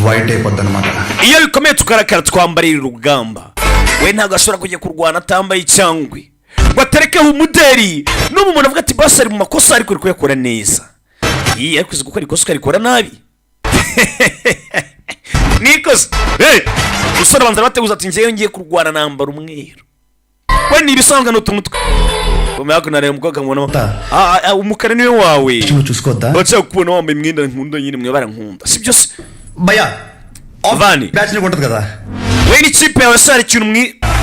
వైట్ అయిపోద్ది అన్నమాట. iyo bikomeye tukarakara twambarira urugamba we ntabwo ashobora kujya kurwana atambaye icyangwe ngo aterekeho umuderi n'ubu umuntu avuga ati basi ari mu makosa ariko uri kuyakora neza. Iyi ariko uzi gukora ikosa ukarikora nabi nikoze usore banza bateguza ati njyewe ngiye kurwana nambara umweru we nibisanzwe n'utumutwe kumwaka nare umukobwa mubona umukara niwe wawe bacha kubona wambaye imyenda nkunda nyine mwebara nkunda sibyo se baya Avani batch ni konta kada we ni chipe yawe sari ikintu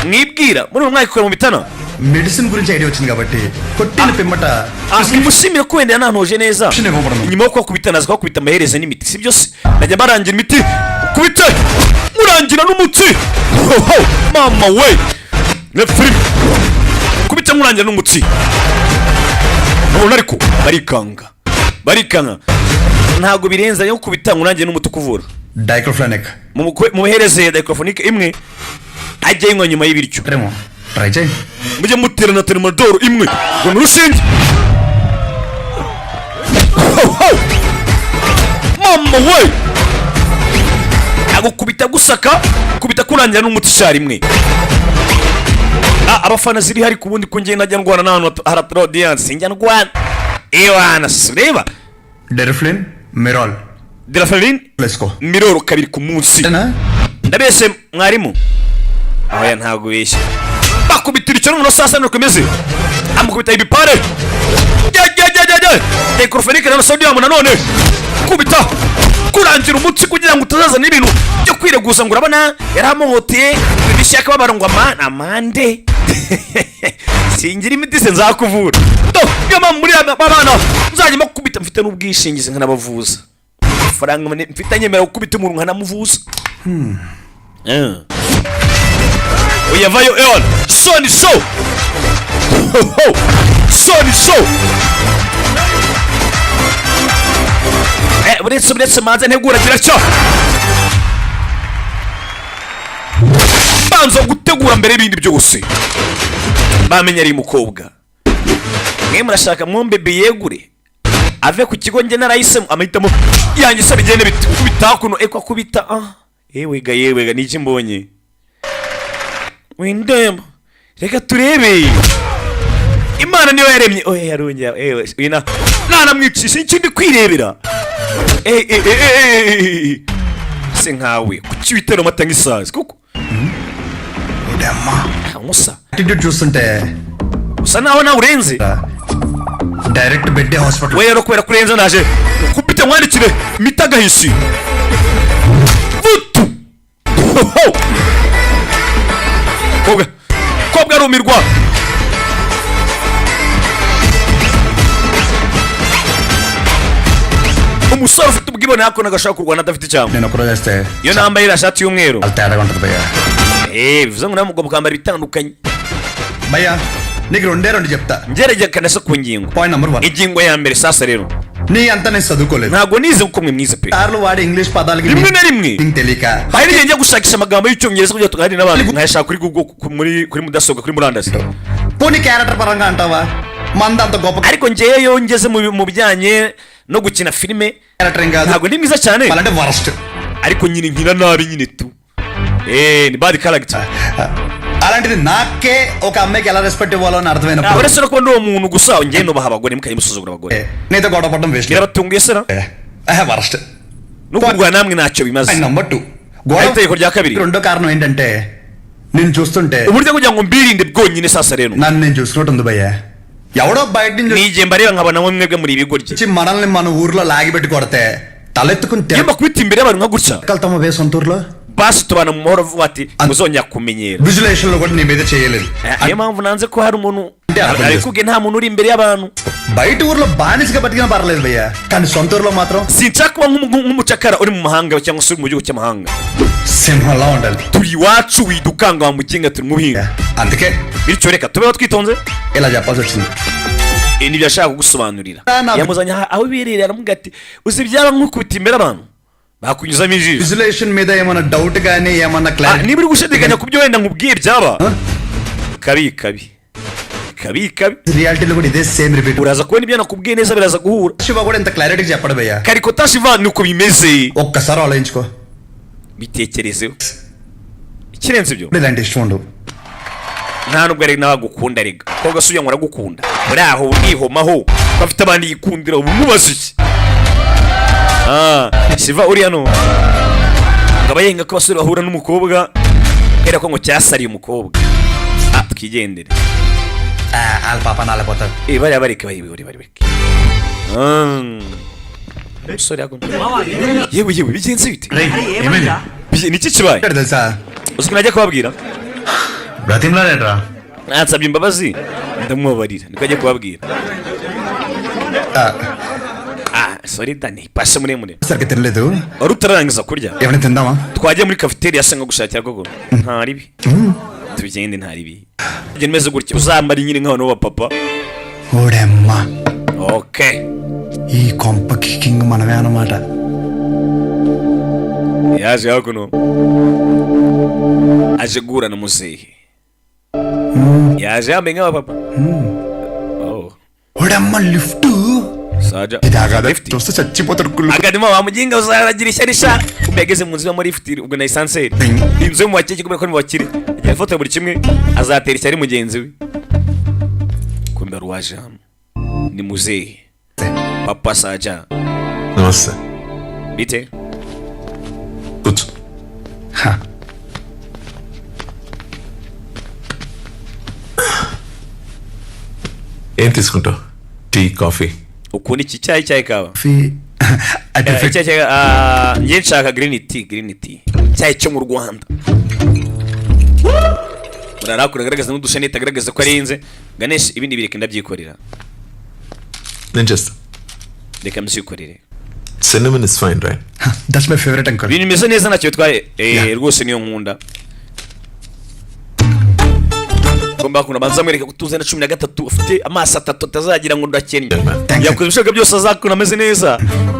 mwibwira muri umwaka ikora mu bitana medicine guరించి ఐడియా వచ్చింది కాబట్టి కొట్టిన పిమ్మట mushimire ko wenda nantoje neza nyuma yo kubitana azwa kubita amahereze n'imiti sibyo se najya barangira imiti kubita murangira n'umutsi mama we ne free kubita murangira n'umutsi none ariko barikanga ntago birenza yo kubita murangira n'umuti kuvura diclofenac mu hereze diclofenac imwe ajye nywa nyuma y'ibiryo try chay mujye muterana termadoro imwe ngo nurushinge mama we agukubita gusaka kubita kurangira n'umuti shari imwe abafana ziri hari kubundi ko ngiye najya ndwana n'ahantu haratro audience njya ndwana ewana sureba derflin mirol derflin lesko miroro kabiri ku munsi ndabese mwarimu aho ya ntago beshe bakubitira icyo n'umuntu sasa n'ukomeze amukubita ibipare diclofenac na sodium nanone kubita kurangira umutsi kugira ngo utazaza n'ibintu byo kwireguza ngo urabona yaramuhoteye bishaka babarangwa amande singira imiti se nzakuvura do yama muri abana nzajya makubita mfite n'ubwishingizi nkanabavuza faranga mfite nyemera gukubita umuntu nkanamuvuza uyavayo eon soni so soni so buretse manze ntegura kiracyo banza gutegura mbere y'ibindi byose bamenye ari umukobwa mwe murashaka mwombe yegure ave ku kigo nge narayisemo amahitamo yanjye se bigende bitakuno ekwa kubita yewega niki mbonye windema reka turebe imana niyo yaremye yarongera wina nanamwicisha ikindi kwirebera se nkawe kuki witera amata nk'isazi kuko udama musa attitude చూస్తుంటే usa naho nawe urenze direct bed hospital we rero kubera kurenza naje kupita mwandikire mitagahisi butu kobwa rumirwa umusore ufite ubwibone hako nagashaka kurwana adafite icyambo iyo nambaye irashati y'umweru bivuze ngo nawe mugomba kwambara ibitandukanye baya నీకు రెండే రెండు చెప్తా ngeregekana se ku ngingo point number 1 ingingo ya mbere sasa rero నీ అంత నేను చదువుకోలేదు ntago nize uko mwe mwize pe కార్లు వాడే ఇంగ్లీష్ పదాలకి rimwe na rimwe తెలియక hari njye gushakisha amagambo y'icyongereza kugira tuganire n'abantu nkayashaka kuri Google kuri mudasobwa kuri murandasi పోనీ క్యారెక్టర్ పరంగా అంటావా మంద అంత గొప్ప ariko ngewe yongeze mu bijyanye no gukina filime character ఇంకా ntago ndi mwiza cyane అంటే worst ariko nyine nkina nabi nyine tu ni bad character అలాంటిది నాకే ఒక అమ్మాయికి ఎలా రెస్పెక్ట్ ఇవ్వాలో అని అర్థమైనప్పుడు uretse ko ndi umuntu gusa ngewe nubaha abagore mukajya musuzugura abagore నీతో గొడవ పడడం waste birabatunguye se worst no kurwana namwe ntacyo bimaze number 2 గొడవ రెండో కారణం ఏంటంటే నేను చూస్తుంటే uburyo kugira ngo mbirinde bwonyine sasa rero నన్ను నేను చూసుకుంటుంది భయ్యా ఎవడో బయట నుంచి nije mbareba nkabona mwebwe muri ibigoryi మనల్ని మన ఊర్లో లాగిపెట్టి కొడితే తలెత్తుకుని yemba kubita imbere abantu nka gutya కల్తమ వే సొంత ఊర్లో basi tubana mu mahoro vuba ati muzongera kumenyera విజులేషన్ లో కూడా నీ మీద చేయలేదు niyo mpamvu nanze ko hari umuntu arikubwiye nta muntu uri imbere y'abantu బయట ఊర్లో బానిసగా బతికినా పర్లేదు భయ్యా కానీ సొంత ఊర్లో మాత్రం sinshaka kuba nk'umucakara uri mu mahanga cyangwa se uri mu gihugu cy'amahanga సింహంలా ఉండాలి turi iwacu widukanga wa mukinga turi mu buhinga అందుకే bityo reka tubeho twitonze ఇలా చెప్పాల్సి వచ్చింది nibyo ashaka kugusobanurira yamuzanye aho birerera aramubwira ati uzi byaba nk'ukubita imbere abantu bakunyuzamo ijisho విజులేషన్ మీద ఏమన్నా డౌట్ గానీ ఏమన్నా clarity niba uri gushidikanya ku byo wenda nkubwiye byaba kabi రియాలిటీలో కూడా ఇదే same repeat uraza kubona ibyo nakubwiye neza biraza guhura Shiva కూడా ఇంత క్లారిటీ చెప్పడు భయ్యా kariko tashiva nuko bimeze ఒక్కసారి ఆలోచించుకో bitekerezeho ikirenze ibyo ilanti iష్టం ఉండవు nta nubwo ari nagukunda rega ko gasuye ngo aragukunda muri aho unihomaho bafite abandi yikundira ubu mubaze iki siva uri hano ngaba yenga ko basore bahura n'umukobwa era ko ngo cyasariye umukobwa twigendere వాళ్ళ పాప నాలపోతాడు bareke umusore yago yewe bigenze bite niki kibaye తెలుసా uzi najya kubabwira బ్రతిమలాడరా nansabye imbabazi ndamwobarira niko ajya kubabwira sorry Dani pashe muremure సరిగ్గా తినలేదు wari utarangiza kurya ఏమైనా తిందామా twajya muri cafeteria se ngo gushakira gogo ntaribi tubigende ntaribi njye meze gutya uzambara nyine nk'abantu b'abapapa ఓడమ్మా okay ఈ కొంపకి కింగ్ మనమే అన్నమాట yaje hakuno aje guhura na muzehe yaje yambaye nk'abapapa ఓడమ్మా లిఫ్ట్ saja చూస్తే చచ్చిపోతాడు కుళ్ళు akadima wamuginga uzaragira ishyari sha ubegeze mu nzira muri lift ubwo na essentiel inzu mu bakeke kubera ko ni bakire igihe foto buri kimwe azatera ishyari mugenzi we kumbe ruwaje hano ni muzehe papa saja namaste bite కూర్చో ఏం తీసుకుంటావు tea coffee ukunda iki cyayi kawa njye nshaka green tea cyayi cyo mu Rwanda urarakura agaragaza n'udushanete agaragaza ko arenze Ganesh ibindi bireke ndabyikorera నేను చేస్తా reka mbyikorere cinnamon is fine right that's my favorite uncle ibintu bimeze neza ntacyo twaye rwose niyo nkunda ngomba kuna banza mwereka kutuzana 13 ufite amaso atatu atazagira ngo ndakennye yakoze ibishaka byose azakuna ameze neza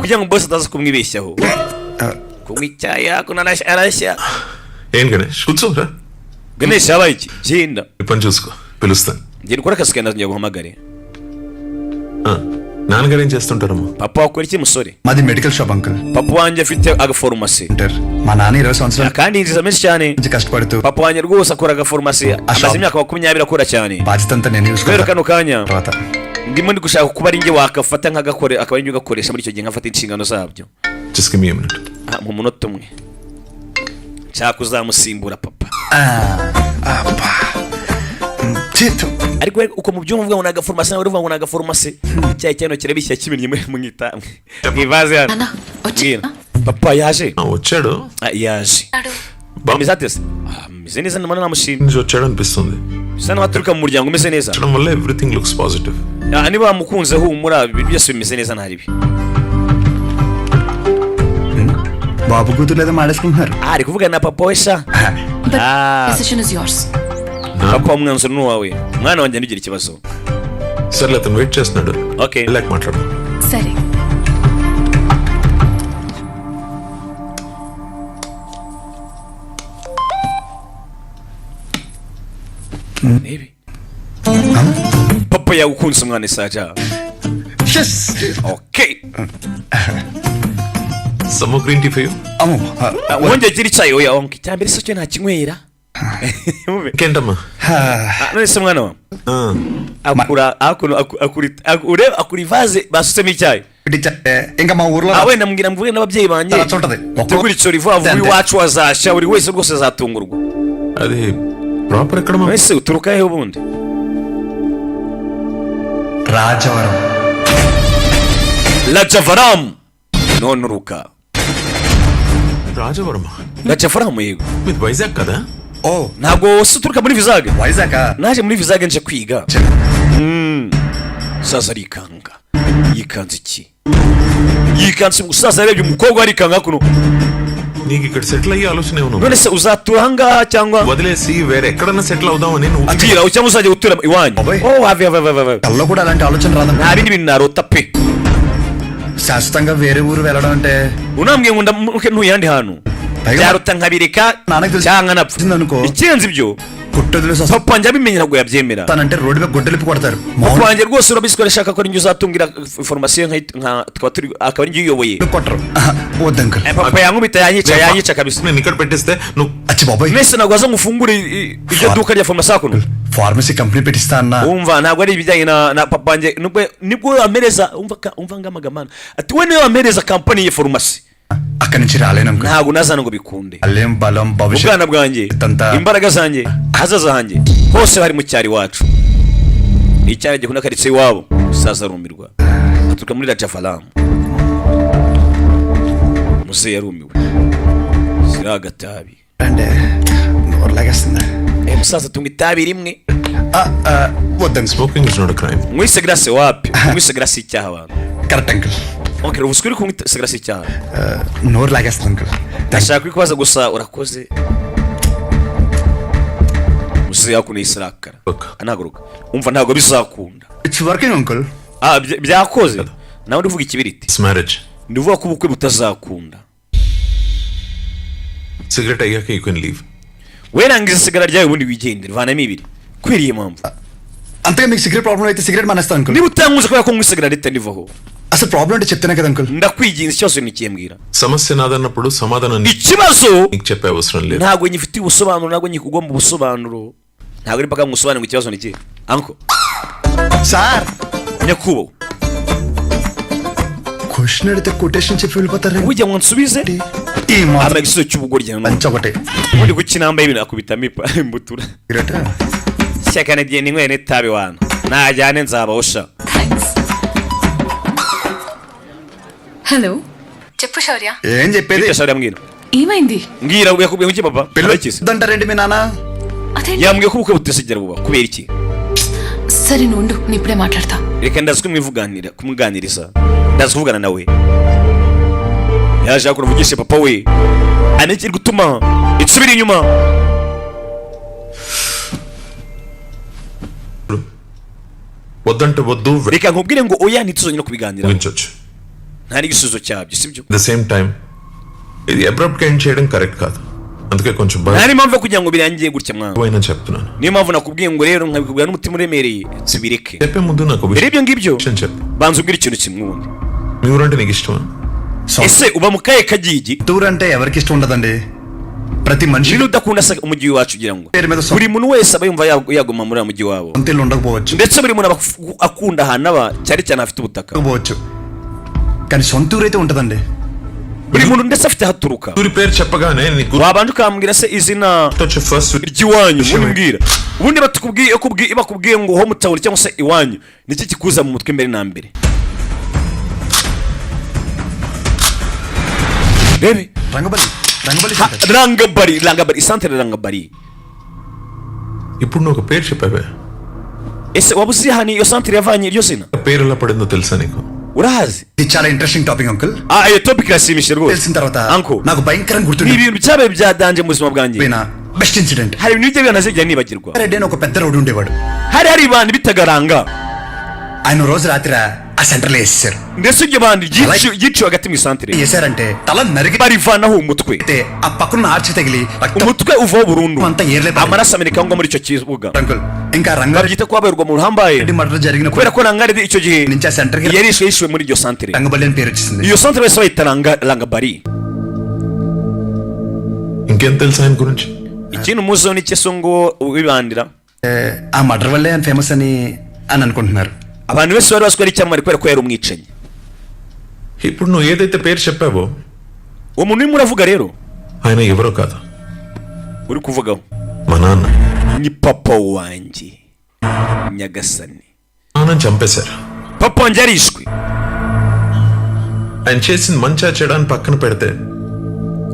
kugira ngo boss ataza kumwibeshyaho kumwicyaya yakuna arashya ఏం గణేష్ కూర్చోరా Ganesh yabaye iki genda పని చూసుకో పిలుస్తాను ngiye gukora akazi kanjye njya guhamagare నాన్నగారు ఏం చేస్తుంటారమ్మా papa wakora iki musore మాది medical shop uncle papa wanjye afite agaforomasi మా నాన్న 20 సంవత్సరాలు kandi injiza menshi cyane కష్టపడుతూ papa wanjye rwose akora agaforomasi amaze imyaka 20 akora cyane బాధ్యత అంతా నేను rero kano kanya తర్వాత ndimo ndi gushaka kuba ari njye wakafata nk'agakore akaba ari njye ugakoresha muri icyo gihe nkafata inshingano zabyo just give me a minute mu munota umwe nshaka uzamusimbura papa ariko uko mu byumva uvuga ngo naga farumasi nawe uvuga ngo naga farumasi cyayi cyano kirabishya kimenye mwita mwivaze hano papa yaje వచ్చాడు yaje bamizatese meze neza ndamana namushimye నుంచి వచ్చాడు అనిపిస్తుంది sana waturuka mu muryango umeze neza వచ్చడం వల్ల everything looks positive niba mukunze humura byose bimeze neza ntaribi బాబు కూతురు లేదా మాడేసుకుంటున్నారు ari kuvugana na papa we sha decision is yours papa umwanzuro ni wawe mwana wanjye ntugira ikibazo సర్లే అతను వెయిట్ చేస్తున్నాడు okay వెళ్ళాక మాట్లాడు సరే maybe papa yagukunze umwana isaja yes okay some more green tea for you అమ్మో wongeye gira icyayi oya onke cyambere se cyo nta kinywera ఇంకేంటమ్మా none se mwana wa akura ivaze basuzemo icyayi ఇంకా మా ఊర్లో wenda mbwira mvuge n'ababyeyi banjye ఉంటది tegura icyo rivavu iwacu wazashya buri wese rwose azatungurwa అది ప్రాపర్ ఎక్కడ wese uturuka he ubundi Rajavaram Rajavaram none uruka Rajavaram Rajavaram yego మీది వైజాగ్ కదా ఓ ntabwo se uturuka muri Vizaga Vizag naje muri Vizaga nje kwiga sasa arikanga yikanze iki yikanze umusaza yarebye umukobwa arikanga kuno నీకు ఇక్కడ సెటిల్ అయ్యే ఆలోచన ఏమన్నా none se uzatura ahangaha cyangwa వదిలేసి వేరే ఎక్కడన్నా సెటిల్ అవుదామని నువ్వు atira cyangwa uzajya gutura iwanyu have కల్లో కూడా అలాంటి ఆలోచన రాదన్న nta bindi bintu narota pe శాశ్వతంగా వేరే ఊరు వెళ్ళడం అంటే unambwiye ngo ntuye ahandi hantu byaruta nkabireka cyangwa napfa ikirenze ibyo papa wanjye abimenye ntabwo yabyemera. తనంటే రోడ్డు మీద గొడ్డలిపి కొడతారు. papa wanjye rwose urabizi ko arashaka ko ari njye uzatungira information akaba ari njye uyoboye. కొట్టరు వద్దు uncle. papa yankubita yanyica kabisa. నేను ఇక్కడ పెట్టేస్తే నువ్వు అచ్చి బాబాయ్ mwese ntabwo waza ngo ufungure iryo duka rya farumasi hakuno. Pharmacy company పెట్టిస్తా అన్న. umva ntabwo ari ibijyanye na papa wanjye nibwo amereza umva ngamagamana ati we niwe amereza kampani ya farumasi. అక్కడి నుంచి రాలేను uncle. ntabwo nazana ngo bikunde. అలేం బలం భవిష్యత్ ubwana bwanjye imbaraga zanjye ahazaza hanjye hose hari mu cyari wacu. icyari gikunda karitse iwabo saza rumirwa aturuka muri Rajafalamu. muze yarumiwe sira agatabi అంటే నోర్లాగేస్తుందా. musaza tunga itabi rimwe. వద్దు smoking is not a crime. mwise grace wapi mwise grace icyaha abantu. Correct uncle. okay ubuskuri kumwise grace icyaha. నోర్లాగేస్తుంది uncle. ndashaka kubaza gusa urakoze. muze yakuniye isirakara anaguruka umva ntabwo bizakunda. It's working uncle. byakoze nawe ndivuga ikibiriti. It's marriage. ndivuga ko ubukwe butazakunda. Cigarette అయ్యాక you can leave. we rangiza isigara ryawe ubundi wigendere vanamo ibiri kwiriye impamvu. అంతగా మీకు cigarette problem అయితే సిగరెట్ మానేస్తా uncle. niba utanguze kubera ko nk'isigarara ritari ndivaho. అసలు ప్రాబ్లం అంటే చెప్తేనే కదా uncle. ndakwiginze ikibazo nikiyembwira. సమస్య నాదన్నప్పుడు సమాధానం ikibazo నీకు చెప్పే అవసరం లేదు. ntabwo nyifitiye ubusobanuro ntabwo nyikugomba ubusobanuro ntabwo ari mpaka ngusobanure ngo ikibazo nikihe. anko sir nyakubahwa question అడిగితే కొటేషన్ చెప్పి వెళ్ళిపోతారు. ujya ngo nsubize ఈ మాట ama igisubizo cy'ubugoryi మంచి ఒకటి ubundi kuki nambaye ibintu akubitamo imbutura cigarette shyaka nagiye ninyweye n'itabi wana najyane nzabawusha. Thanks. Hello చెప్పు శౌర్య. ఏం చెప్పేది. shawari ambwira ఏమైంది? mbwira yakubwiye ngo iki papa పిల్లలు వద్దంటారేంటి మీ నాన్న. అదేంటి? yambwiye ko ubukwe butasigera buba kubera iki. సరే నుండు నేను ఇప్పుడే మాట్లాడతా. reka ndazi kumuganiriza ndazi kuvugana nawe. yaje kuruvugisha papa we anekiri gutuma itsubira inyuma. వద్దంటే వద్దు. reka nkubwire ngo oya ntituzongera kubiganira ఊహించొచ్చు. ntari igisubizo cyabyo sibyo. The same time ఇది abrupt end చేయడం కరెక్ట్ కాదు. అందుకే కొంచెం ntari impamvu yo kugira ngo birangiye gutya mwana. భయం చెప్తున్నాను. niyo mpamvu nakubwiye ngo rero nkabikubwira n'umutima uremereye tubireke. చెప్పే ముందు నాకు mbere y'ibyo ngibyo విషయం చెప్పు. banza ubwire ikintu kimwe ubundi. మీ ఊరంటే నీకు ఇష్టమా? ese uba mu kahe kagigi tour అంటే ఎవరికి ఇష్టం ఉండదండి. ప్రతి మనిషి niba udakunda se umujyi wacu ugira ngo పేరు మీద buri muntu wese aba yumva yaguma muri mujyi wabo సొంతలు ఉండకపోవచ్చు. ndetse buri muntu aba akunda ahantu aba cyane cyane afite ubutaka ఉండకపోవచ్చు కానీ సొంత ఊరు అయితే ఉంటదండి. buri muntu ndetse afite haturuka. ఊరి పేరు చెప్పగానే నీకు wabanje ukambwira se izina first ry'iwanyu ubundi mbwira ubundi bakubwiye ngo ho mutawuri cyangwa se iwanyu niki kikuza mu mutwe mbere na mbere. bebe Rangabali rangabari isantere rangabari. ఇప్పుడు నువ్వు ఒక పేరు చెప్పావే. ese waba uzi hano iyo santere yavanye iryo zina పేరు ఎలా పడిందో తెలుసా నీకు? urahazi. ఇది చాలా interesting topic uncle. iyo topic irashimishije rwose. తెలిసిన తర్వాత anko నాకు భయంకరంగా ni గుర్తుంది. ibintu byabaye byadanje mu buzima bwanjye. Best incident. hari ibintu bijya binazigera nibagirwa. Reddy అని ఒక పెద్ద రోడ్డు ఉండేవాడు. hari abantu bitagaranga ఆయన రోజు రాత్రి ఆ సెంటర్ లో వేసేసారు. ndetse ibyo bandi yiciwe hagati mu isantere వేసారంటే తల నరికి barivanaho umutwe ఆ పక్కన ఆర్చి తగిలి umutwe uvaho burundu అంతా ఏర్లే amaraso ameneka ngo muri icyo kibuga. Uncle ఇంకా Rangareddy babyita ko habarirwa mu ruhambaye murder జరిగిన kubera ko rangaredi icyo gihe నుంచి ఆ సెంటర్ కి yishuwe muri iryo santere. Rangaballi అని పేరు వచ్చింది. iyo santere wese bayita rangabari. ఇంకేం తెలుసు ఆయన గురించి? ikintu muzo ni cyeso ngo wibandira ఆ మర్డర్ వల్లే ఆయన ఫేమస్ అని అనుకుంటున్నారు. abantu bose bari bazi ko ari icyamamare kubera ko yari umwicanyi. ఇప్పుడు నువ్వు ఏదైతే పేరు చెప్పావో uwo muntu urimo uravuga rero ఆయన ఎవరో కాదు, uri kuvugaho మా నాన్న. ni papa wanjye nyagasani. నాన్న చంపేశారు. papa wanjye yarishwe. ఆయన చేసింది మంచా చెడాన్ని పక్కన పెడితే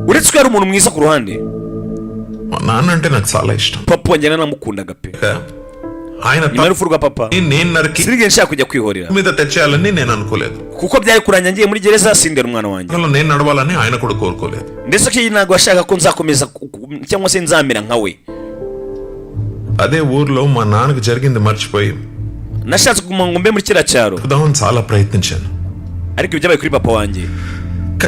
uretse ko yari umuntu mwiza ku ruhande, మా నాన్న అంటే నాకు చాలా ఇష్టం. papa wanjye nanamukundaga pe. ఆయన nyuma y'urupfu rwa papa నేను నరికి sinigeze nshaka kujya kwihorera మీద తెచ్చేయాలని నేను అనుకోలేదు. kuko byari kurangira ngiye muri gereza sindera umwana wanjye. నేను నడవాలని ఆయన కూడా కోరుకోలేదు. ndetse ko ntabwo ashaka ko nzakomeza cyangwa se nzamera nka we. అదే ఊర్లో మా నాన్నకు జరిగింది మర్చిపోయి nashatse kuguma ngo mbe muri kiriya cyaro దాన్ని చాలా ప్రయత్నించాను. ariko ibyabaye kuri papa wanjye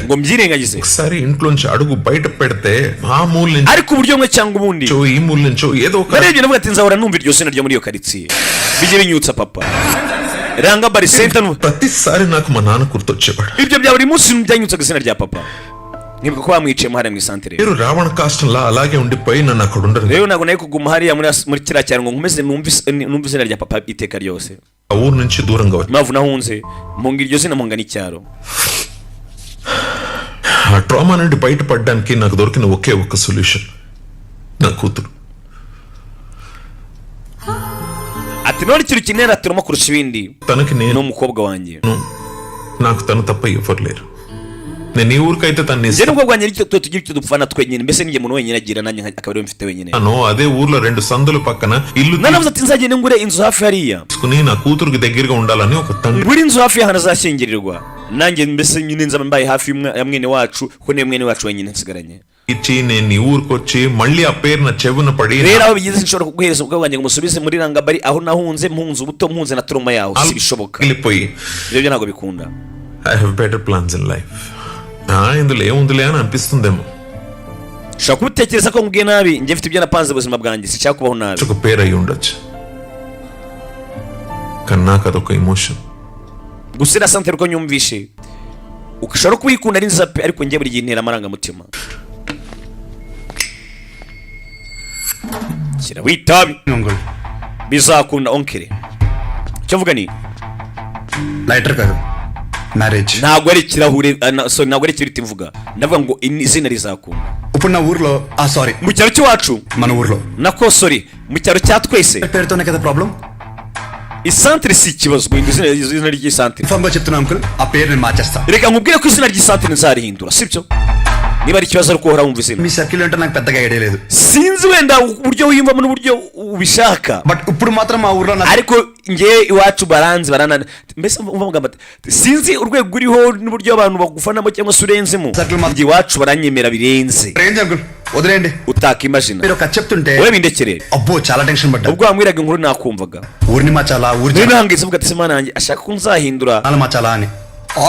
ngo mbyirengagize ఒకసారి ఇంట్లోంచి అడుగు బయట పెడితే ఆ మూల నుంచి ariko uburyo bumwe cyangwa ubundi ఈ మూల నుంచి ఏదో ఒక narebye navuga ati nzahora numva iryo zina ryo muri iyo karitsiye bijye binyutsa papa ranga bari center ప్రతిసారి నాకు మా నాన్న గుర్తొచ్చేవాడు ibyo bya buri munsi byanyutsaga izina rya papa nibwo ko bamwiciye muhare mu isantere మీరు రావణ కాష్టంలా అలాగే ఉండిపోయి నన్ను అక్కడ ఉండరు rero ntabwo nayo kuguma hariya muri kiriya cyaro ngo nkomeze numve izina rya papa iteka ryose ఆ ఊరు నుంచి దూరంగా వచ్చి mpamvu nahunze mpunga iryo zina mpunga n'icyaro ఆ ట్రామా నుండి బయటపడడానికి నాకు దొరికిన ఒకే ఒక్క సొల్యూషన్ నా కూతురు ati none ikintu kinera turimo kurusha ibindi తనకి ni నేను umukobwa wanjye నాకు తను తప్ప ఎవరు లేరు నేను ఈ ఊరికైతే తను njye n'umukobwa wanjye nicyo tugira icyo dupfana twenyine mbese ninjye muntu wenyine agira nanjye akaba ariwe mfite wenyine అదే ఊర్లో 2 సందుల పక్కన ఇల్లు nanavuze ati nzagende ngure inzu hafi hariya తీసుకుని నా కూతురుకి దగ్గరగా ఉండాలని ఒక తండ్రి buri inzu hafi y'ahantu azashyingirirwa nanjye mbese nyine nzaba mbaye hafi ya mwene wacu kuko niwe mwene wacu wenyine nsigaranye ఇచ్చి నేను ఈ ఊరికి వచ్చి మళ్ళీ ఆ పేరు నా చెవున పడి rero aho bigeze nshobora kuguhereza umukobwa wanjye ngo umusubize muri rangabari aho nahunze mpunze ubuto mpunze na turuma yawe si bishoboka వెళ్ళిపోయి ibyo byo ntabwo bikunda I have better plans in life ఇందులో ఏముందిలే అని అనిపిస్తుందేమో ushobora kubitekereza ko mbwiye nabi njye mfite ibyo napanze ubuzima bwanjye sinshaka kubaho nabi ఒక పేరు అయి ఉండొచ్చు కానీ నాకు అదొక emotion gusa irasantere uko nyumvishe ushobora kuyikunda ari nziza pe ariko njye buri gihe intera amarangamutima shyira witabi uncle bizakunda onkere icyo mvuga ni lighter కాదు marriage ntabwo ari ikirahure ntabwo ari ikiriti mvuga ndavuga ngo izina rizakunda ఇప్పుడు నా ఊర్లో sorry mu cyaro cy'iwacu మన ఊర్లో nako sorry mu cyaro cya twese పేరుతోనే కదా problem isantere si ikibazo guhindura izina ry'isantere inform గా చెప్తున్నా అంకుల్ ఆ పేరు నేను మార్చేస్తా reka nkubwire ko izina ry'isantere nzarihindura sibyo niba ari ikibazo ariko uhora wumva izina మీ సర్కిల్ అంటే నాకు పెద్దగా ఐడియా లేదు sinzi wenda uburyo wiyumvamo n'uburyo ubishaka but ఇప్పుడు మాత్రం మా ఊర్లో నాకు ariko nge iwacu baranzi baranana mbese mvuga bati sinzi urwego uriho n'uburyo abantu bagufanamo cyangwa se urenzemo nge iwacu baranyemera birenze range uncle వదిలేయండి utakimagina మీరు ఒక చెప్తుంటే wowe bindekere అబ్బో చాలా టెన్షన్ పడ్డా ubwo wambwiraga inkuru nakumvaga ఊరిని మార్చాలా ఊరి rero nahangitse mvuga ati se mana yanjye ashaka ko nzahindura జనాలు మార్చాలా అని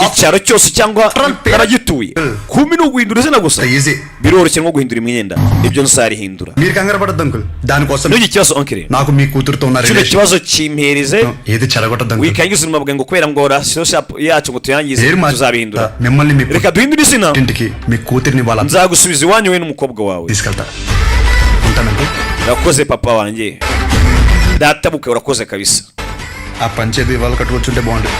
icyaro cyose cyangwa naragituye kumi ni uguhindura izina gusa easy biroroshye nko guhindura imyenda ibyo nsarihindura మీరు కంగారు పడద్దు అంకుల్ దానికోసం n'iki kibazo onkere నాకు మీ కూతురుతో ఉన్న kino రిలేషన్ kibazo kimpereze ఏది చెడగొట్టద్దు uncle wikangiza ubuzima bwawe ngo kubera ngo rasiyo yacu ngo tuyangize tuzabihindura మిమ్మల్ని మీ reka duhindure izina ఇంటికి మీ కూతురిని వాళ్ళ nzagusubiza iwanyu we n'umukobwa wawe తీసుకెళ్తా ఉంటానంకుల్ urakoze papa wanjye databuke urakoze kabisa ఆ పంచేది వాళ్ళు కట్టుకొచ్చుంటే బాగుండు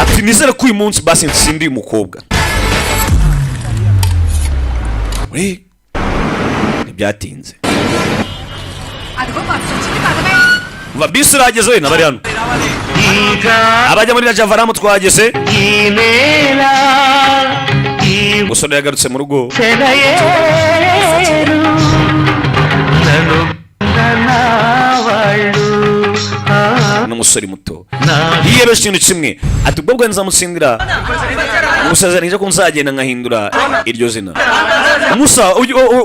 ati nizere ko uyu munsi basi ntsindiye umukobwa we ntibyatinze va bisi irageze we nabari hano abajya muri rajavaramu twageze umusore yagarutse mu rugo n'umusore muto yiyero ikintu kimwe ati ubwo bwo nzamutsindira umusezeranyije ko nzagenda nkahindura iryo zina musa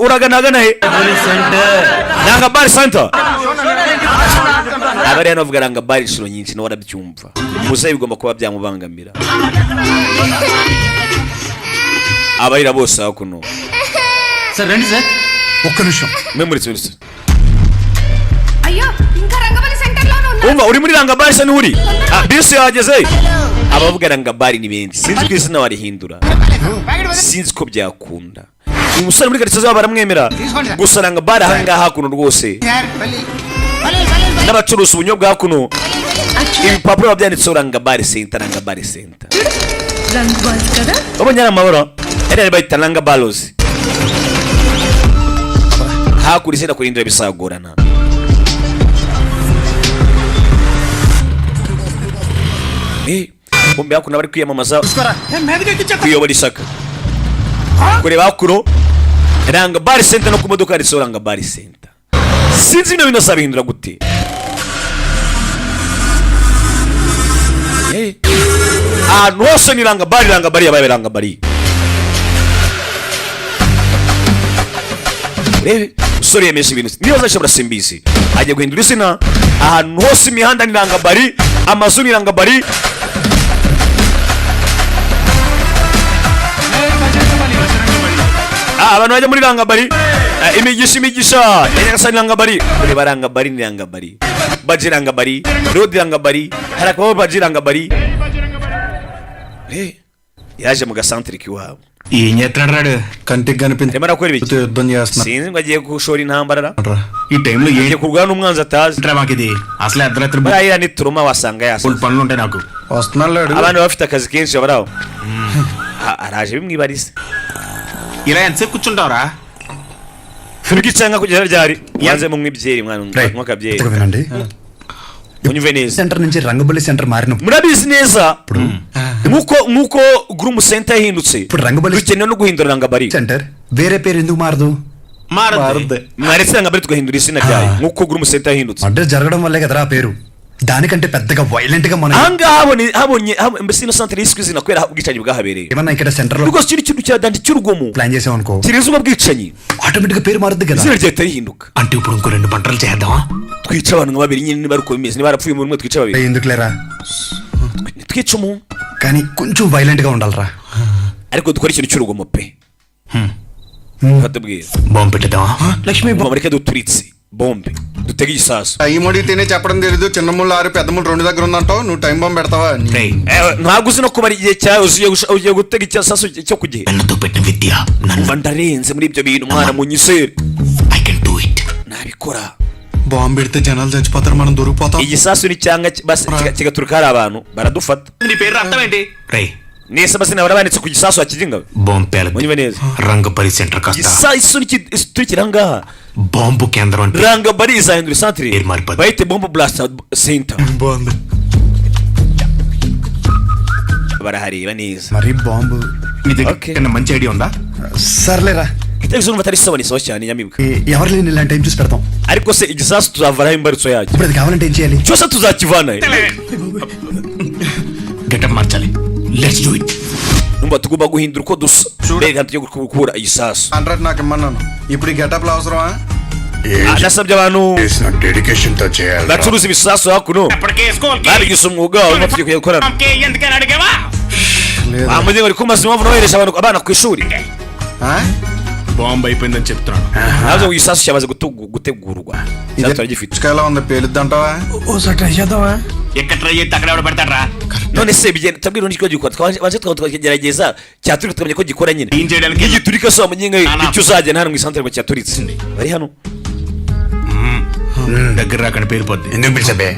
uraganagana he nanga bari center abari hano bavuga nanga bari inshuro nyinshi nawe arabyumva musa bigomba kuba byamubangamira abarira bose hakuno sir రండి సార్ ఒక్క నిమిషం memories wese అయ్యో ఇంకా రంగవల్లి సెంటర్ లో ఉన్నా umva uri muri rangabari se nturi bisi yageze abavuga rangabari ni benshi sinzi ko izina warihindura sinzi ko byakunda uyu musore muri karitsiye zabo baramwemera gusa rangabari ahangaha hakuno rwose n'abacuruza ubunyobwa hakuno ibipapuro biba byanditseho rangabari center rangabari center రంగబాజ్ కదా babonye ari amabara yari bayita rangabarozi hakura izina kurindira bisagorana bombi hakuno bari kwiyamamaza kuyobora ishyaka kureba hakuno rangabari center no ku modoka handitseho rangabari center sinzi bino bintu azabihindura gute ahantu hose ni rangabari yabaye rangabari urebe usore yemeje ibintu niba azashobora simbizi ajya guhindura izina ahantu hose imihanda ni rangabari amazu ni rangabari abantu bajya muri rangabari imigisha yanyagasa rangabari ureba rangabari ni rangabari baji rangabari rodi rangabari harakabaho baji rangabari yaje mu gasantere k'iwabo ఈ ఎత్తాడు కంటికి కనిపించి arimo arakora ibiki యుద్ధం చేస్తున్నా sinzi ngo agiye gushora intambara ఈ టైంలో agiye kurwana n'umwanzi atazi మాకు ఇది అసలు అర్ధరాత్రి bariya ni turuma wasanga yasa పనులు ఉంటాయి నాకు వస్తున్నాడు abantu bafite akazi kenshi bari aho araje bimwibariza ఇలా ఎంతసేపు కూర్చుంటావరా turigicanga kugera ryari yanze mu mwibyeri mwana mwakabyeri వినండి unyumve neza సెంటర్ నుంచి రంగబల్లి సెంటర్ మారిన murabizi neza nkuko groom center yahindutse ఇప్పుడు Rangaballi dukeneye no guhindura rangabari centre వేరే పేరు ఎందుకు మారదు మారదు mwaretse rangabari tugahindura izina ryayo nkuko groom center yahindutse murder జరగడం వల్లే కదరా ఆ పేరు దానికంటే పెద్దగా వైలెంట్ గా మన ahangaha habonye mbese ino santere yiswe izina kubera ubwicanyi bwahabereye ఏమన్నా ఇక్కడ సెంటర్ లో rwose ikintu cyadandi cy'urugomo plan చేసాం అనుకో kireza ubwo bwicanyi ఆటోమేటిక్ గా పేరు మారుద్ది కదా izina ryahita rihinduka అంటే ఇప్పుడు ఇంకో 2 పంటలు చేద్దామా twica abantu nka babiri nyine niba ari uko bimeze niba barapfuye umwe twica babiri ఎందుకు లేరా twica umuntu కానీ కొంచెం వైలెంట్ గా ఉండాలరా ariko dukora ikintu cy'urugomo pe fatubwira bomb పెట్టేద్దామా Lakshmi reka duturitse bombe dutege igisasu time అడిగితేనే చెప్పడం తెలీదు చిన్న ముళ్ళు 6 పెద్ద ముళ్ళు 2 దగ్గర ఉందంటావు నువ్వు టైం బాంబు పెడతావా ntabwo uzi no kubara igihe cyawe ugiye gutega igisasu cyo ku gihe ఎన్నతో పెట్టిన విద్య mva ndarenze muri ibyo bintu mwana munyisere I can do it nabikora bomb పెడితే జనాలు చచ్చిపోతారు మనం దొరికిపోతాం igisasu ni cyanga kigaturuka hari abantu baradufata నీ పేరు అర్థం ఏంటి రే nese amazina barabanditse ku gisasu hakiginga bomb పేల unyumve neza రంగపరి సెంటర్ కాస్త igisasu turikira ngaha బాంబు కేంద్రం అంటే rangabari izahindura santere Maripati. bahite bomb blast center బాగుంది barahareba neza మరి బాంబు నీ దగ్గర మంచి ఐడియా ఉందా సర్లేరా igitekerezo numva atari sawa cyane nyamibwa ఎవరు లేని ఇలాంటి టైం చూసి పెడతాం ariko se igisasu tuzavanaho imbarutso yacyo ఇప్పుడు అది కావాలంటే ఏం చేయాలి cyose tuzakivanahe గెటప్ మార్చాలి let's do it numva tugomba guhindura uko dusa mbega tujye gukura igisasu contract నాకు ఇమ్మన్నాను ఇప్పుడు ఈ గెటప్లు అవసరమా nasabye abantu డెడికేషన్ తో చేయాలి bacuruza ibisasu hakuno babigize umwuga urimo tugiye kuyakorana bamugiye bari kumaza impamvu nohereje abana ku ishuri bomb అయిపోయిందని చెప్తున్నాను ntabwo ngo igisasu cyamaze gutegurwa cyatwara gifite ఎలా ఉంది పేలుద్దంటావా ఓసారి ట్రై చేద్దామా ఎక్కడ ట్రై చేస్తే అక్కడ ఎవడ పెడతాడ్రా none se bigenda tabwira undi ko gikora twaje tukagerageza cyaturi tukamenya ko gikora nyine ఏం చేయడానికి igiturika so amunyinga icyo uzajya hano mu isantere ngo cyaturitse bari hano దగ్గర అక్కడ పేరుపోద్ది ఎందుకు పిలిచాబే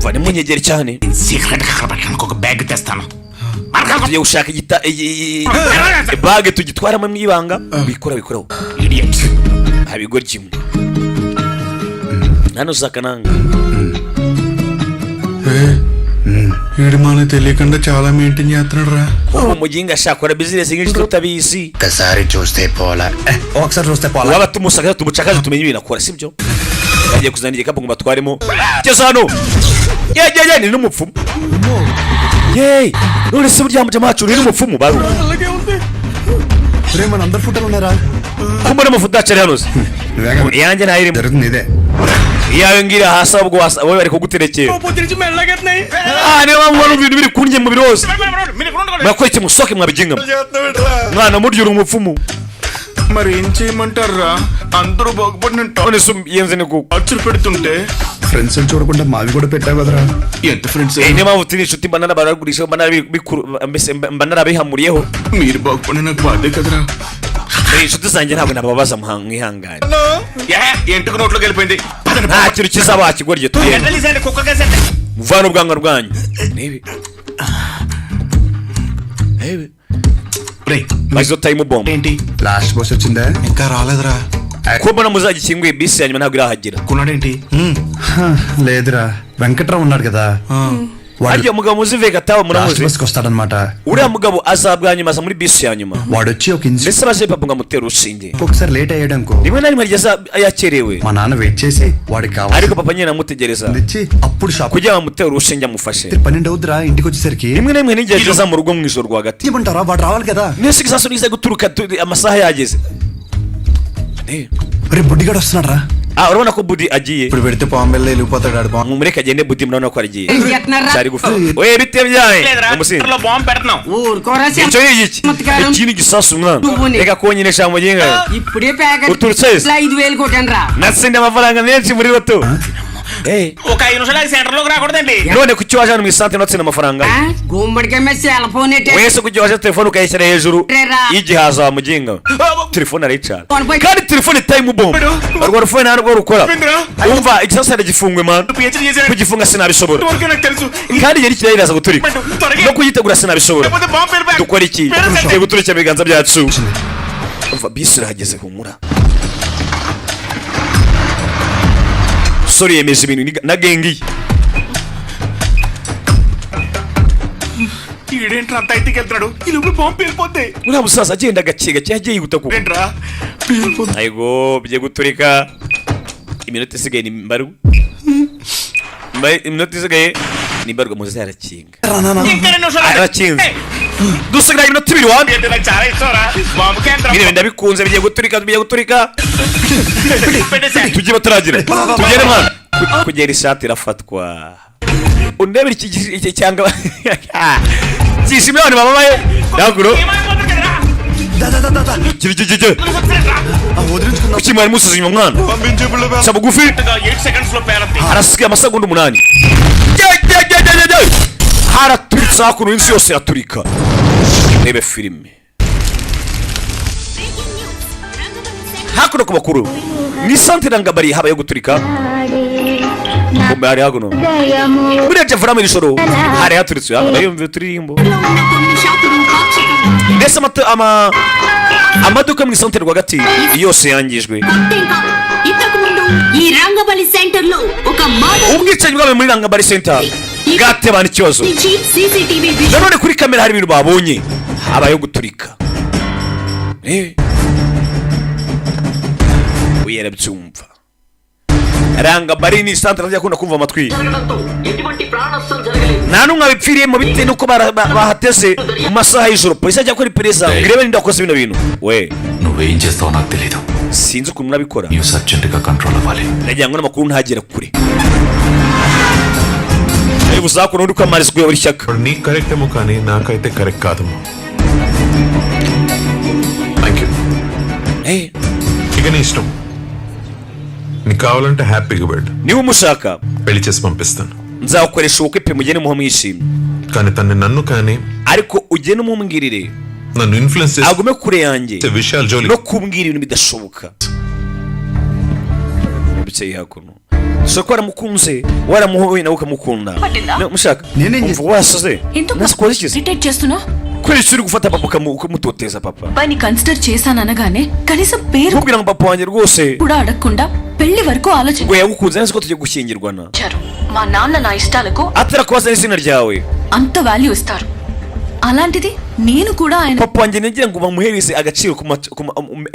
vane munyegere cyane సీక్రెట్ గా అక్కడ పెట్టడానికి ఒక బ్యాగ్ తెస్తాను tugiye gushaka bage tugitwaramo mwibanga bikoraho idiots abigoryi hano zakananga వీడు మనకు తెలియకుండా చాలా మెయింటైన్ చేస్తున్నాడు రా umuginga ashakora business nyinshi tutabizi ఒకసారి చూస్తే పోలా ఒకసారి చూస్తే పోలా waba tumusaka tumucakaje tumenye ibintu akora sibyo yagiye kuzana igikapu ngo batwaremo keza hano ye ni n'umupfumu yeee none se burya macu ni n'umupfumu baru మన అందరు ఫోటోలు ఉన్నారా kumbona amafoto acari hano se yanjye ntayirimo జరుగుతుంది ఇదే iyawe ngira hasi ahubwo wowe bari kuguterekera niyo mpamvu ubona ibintu biri kundye mu biro hose murakora iki musoke mwabigingamo mwana murya uri umupfumu మరి ఏం చేయమంటారా అందరూ బాగుపడినట్టు none se yenze ni kuko ఖర్చులు పెడుతుంటే ఫ్రెండ్స్ చూడకుండా మావి కూడా పెట్టావు కదరా ఎంత friends niyo mpamvu turi inshuti mba narabagurisha mba narabihamuriyeho మీరు బాగుపడి నాకు బాధే కదరా inshuti zanjye ntabwo nababaza mwihangane ఎంటుకు నోట్లోకి వెళ్ళిపోయింది nta kintu kizaba wakigorye tugende muvane ubwanwa rwanyu nibi izo time bomb ఏంటి లాస్ట్ బస్ వచ్చిందా ఇంకా రాలేదురా ko mbona muzagikinguye bisi ya nyuma ntabwo irahagera కొన్నాడేంటి లేదురా వెంకట్రావు ఉన్నాడు కదా harya umugabo muzi vega tawe last muramuzi bus కి వస్తాడనమాట uriya mugabo azabwa nyuma aza muri bisi ya nyuma వాడు వచ్చి ఒక ఇన్సి mbese baje papa ngo amutere urushinge ఒకసారి లేట్ అయ్యాడనుకో rimwe na rimwe ageza yakerewe మా నాన్న వెయిట్ చేసి వాడికి ariko కావాలి papa nyine amutegereza ఇచ్చి అప్పుడు shop kugira ngo amutere urushinge amufashe 12 అవుద్దిరా ఇంటికి వచ్చేసరికి rimwe na rimwe n'igihe ageza mu rugo mu ijoro rwagati ఏమంటారా వాడు రావాలి కదా nese igisasu niza guturuka amasaha yageze రే బుడ్డిగాడు వస్తున్నాడు రా urabona ko budi agiye ఇప్పుడు పెడితే పాము వెళ్ళి వెళ్ళిపోతాడు ఆడు పాము mumureke agende budi murabona ko aragiye చేస్తున్నారా cyari gufa we bite byaye umusinzi bomb పెడుతున్నాం ఊరుకోరా icyo yiki ikindi gisasu mwana Tubone. reka konyinesha muginga ఇప్పుడే ప్యాకెట్ ఉతుర్చే. 5,000 కొట్టాను రా nasinde amafaranga menshi muri bato ఒక 5 నిమిషాలు సెంటర్ లోకి రాకూడదండి none kuki waje hano mu isante natsinda amafaranga గుమ్మడికాయ మీద cell phone wese kuki waje telefone ukayishyira hejuru y'igihaza wa muginga telefone arayicana kandi telefone time bomb urwo rufone ntabwo rukora umva igisasa aragifungue man kugifunga sinabishobora kandi yari kirayiraza guturika no kuyitegura sinabishobora dukora iki tugiye guturika ibiganza byacu umva bisi irahageze humura sorry yemeje ibintu na gengi ఈడేంట్రా అంత అయితే వెళ్తున్నాడు ఈ లోపల బాంబు వెళ్ళిపోద్ది uriya musaza agenda gake gake yagiye yihuta kuko ఏంట్రా ayigo bigiye guturika iminota isigaye ni mbaru iminota isigaye ni mbaru muze arakinga ఇంకా 2 నిమిషాలు arakinze dusigaye iminota 2 wa ఏంటి నాకు చాలా ఇష్టంరా బాంబు కేంద్రం bire ndabikunze bigiye guturika పెట్టేసా tujye bataragira tugere mwana kugera ishati irafatwa undebera iki cyanga cyishimye abantu babaye daguro ఏమైపోతుంది కదరా gire kuki mwari musuzumye umwana cya bugufi 8 seconds లో పేరంతి harasigaye amasegonda 8 haraturitse hakuno insi yose iraturika rebe filime hakuno ku bakuru ni santere ngabari habaye guturika kumbe hari hakuno buriya javura mu ijoro hari haturitse abayumva turirimbo ndetse amaduka mu isantere rwagati yose yangijwe ఇంతకు ముందు ఈ రంగబలి సెంటర్ లో ఒక murder ubwicanyi bwabaye muri rangabari center bwatebana ikibazo నుంచి CCTV nanone kuri kamera hari ibintu babonye habayeho guturika uyarabyumva rangabari ni santere ajya akunda kumva amatwi nta n'umwe abipfiriyemo bitewe n'uko bahateze mu masaha y'ijoro polisi ajya gukora iperereza ngo irebe niba yakoze bino bintu we నువ్వేం చేస్తావో నాకు తెలీదు sinzi ukuntu nabikora news అర్జెంటుగా కంట్రోల్ అవ్వాలి nagira ngo n'amakuru ntagera kure niba uzakora undi kwamarizwa buri shyaka ఇప్పుడు నీకు కరెక్ట్ ఏమో కానీ నాకైతే కరెక్ట్ కాదేమో థ్యాంక్ యూ ఇక నీ ఇష్టం నీకు కావాలంటే హ్యాపీగా వెళ్ళు niba umushaka పెళ్లి చేసి పంపిస్తాను nzagukoresha ubukwe pe mugene muha mwishimye కానీ తన్ని నన్ను కానీ ariko ugene umumbwirire నన్ను ఇన్ఫ్లుయెన్స్ agume kure yanjye చేసే విషయాలు జోలి no kumbwira ibintu bidashoboka bicaye hakuno so ko waramukunze waramuhoye nawe ukamukunda mushaka umva wasaze nasikoze iki irritate చేస్తున్నా kweli uri gufata papa ukamutoteza papa పని కన్సిడర్ చేశాననగానే కనీసం పేరు kubwira ngo papa wanjye rwose కూడా అడగకుండా పెళ్లి వరకు ngo ఆలోచించారు yagukunze nzi ko tugiye gushyingirwana మా నాన్న నా ఇష్టాలకు atara kubaza n'izina ryawe అంత వాల్యూ ఇస్తారు అలాంటిది నేను కూడా ఆయన papa wanjye nagira ngo bamuhereze agaciro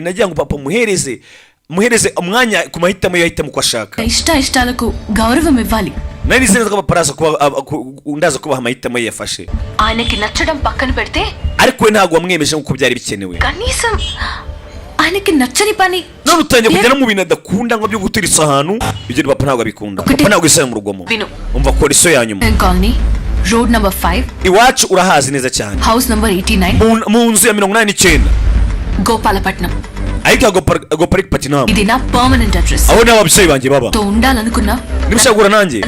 nagira ngo papa muhereze umwanya ku mahitamo yahitamo uko ashaka ఇష్టాలకు గౌరవం ఇవ్వాలి nari nzi neza ko papa araza ndaza kubaha amahitamo ye yafashe ఆయనకి నచ్చడం పక్కన పెడితే ariko we ntabwo wamwemeje nk'uko byari bikenewe కనీసం ఆయనకి నచ్చని పని none utangiye kujya no mu bintu adakunda ngo byo guturitsa ahantu ibyo papa ntabwo abikunda papa ntabwo yisaba mu rugomo విను umva koriso ya nyuma colony road number 5 iwacu urahazi neza cyane house number 89 mu nzu ya 89 Gopalapatnam ariko agoparika patinam ఇది నా permanent address aho n'ababyeyi banjye baba తో ఉండాలనుకున్నా nimushagura nanjye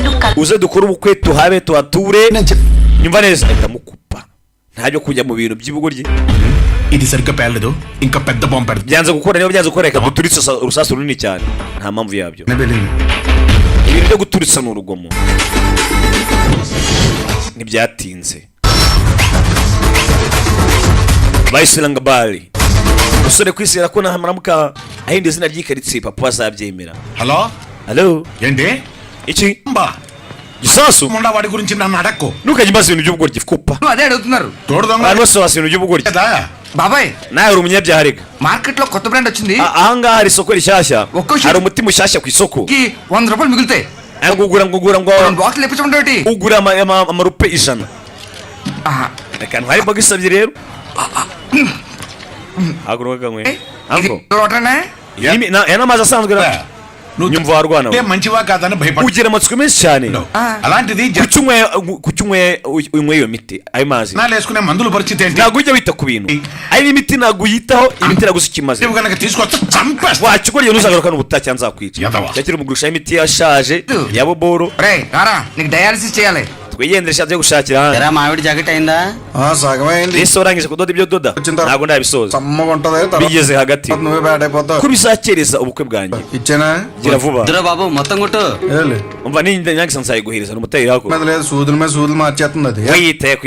uze dukore ubukwe tuhabe tuhature nyumva neza ahita mukupa ntabyo kujya mu bintu by'ibugoryi ఇది సరిగ్గా పేర్లేదు ఇంకా పెద్ద బాంబు పెడతా byanze gukora niba byanze gukora reka duturitse urusasu runini cyane nta mpamvu yabyo ibintu byo guturitsa ni urugomo ntibyatinze bayisiranga bari usore kwisira ko naharamuka ahinda izina ry'ikaritsiye papa bazabyemera hello halo ఏంటి iki బా gisasu ముండా వాడి గురించి నన్ను అడక్కు ntukajya imbaza ibintu by'ubugoryi kupa అదే అడుగుతున్నారు తోడు దొంగ abantu bose basa ibintu by'ubugoryi కదా బాబాయ్ nawe uri umunyabyaha reka market లో కొత్త బ్రాండ్ వచ్చింది ahangaha hari isoko rishyashya Uko- hari umuti mushyashya ku isoko కి 100 రూపాయలు మిగులుతాయి ngugura ngo రెండు బాటిల్ ఇప్పించమంటే ugura amarupe 100 reka ntwari imboga isabye rero haguruka kamwe anko లోటనే aya n'amazi asanzwe ra nyumva warwana అంటే మంచివా కాదని భయపడ ugira amatsiko menshi cyane అలాంటిది kuki unywe iyo miti ayo mazi జనాలు వేసుకునే మందుల పరిస్థితి ఏంటి ntabwo ujya wita ku bintu ari imiti ntabwo uyitaho imiti nagusa ikimaze నువ్వు కనుక తీసుకొస్తే చంపేస్తా wacukuriye ntuzagaruka n'ubutaha cyangwa nzakwica Yadawa. cyakiri umugurisha imiti yashaje ya boboro రే రారా నీకు డయాలసిస్ చేయాలి twigendere shatse gushakira hano మామిడి జాకెట్ అయిందా సగమైంది ese warangije kudoda ibyo doda ntabwo ndabisoza సమ్మగా ఉంటది bigeze hagati నువ్వే బ్యాడ్ అయిపోతావు ko bizakereza ubukwe bwanjye ఇచ్చానా gira vuba వద్దురా బాబు మొత్తం కొట్టు ఏలే. umva nange nzayiguhereza n'umutayira wako మీద లేదు సూదుల మీద సూదులు మార్చేస్తుంది అది wiyitaye ku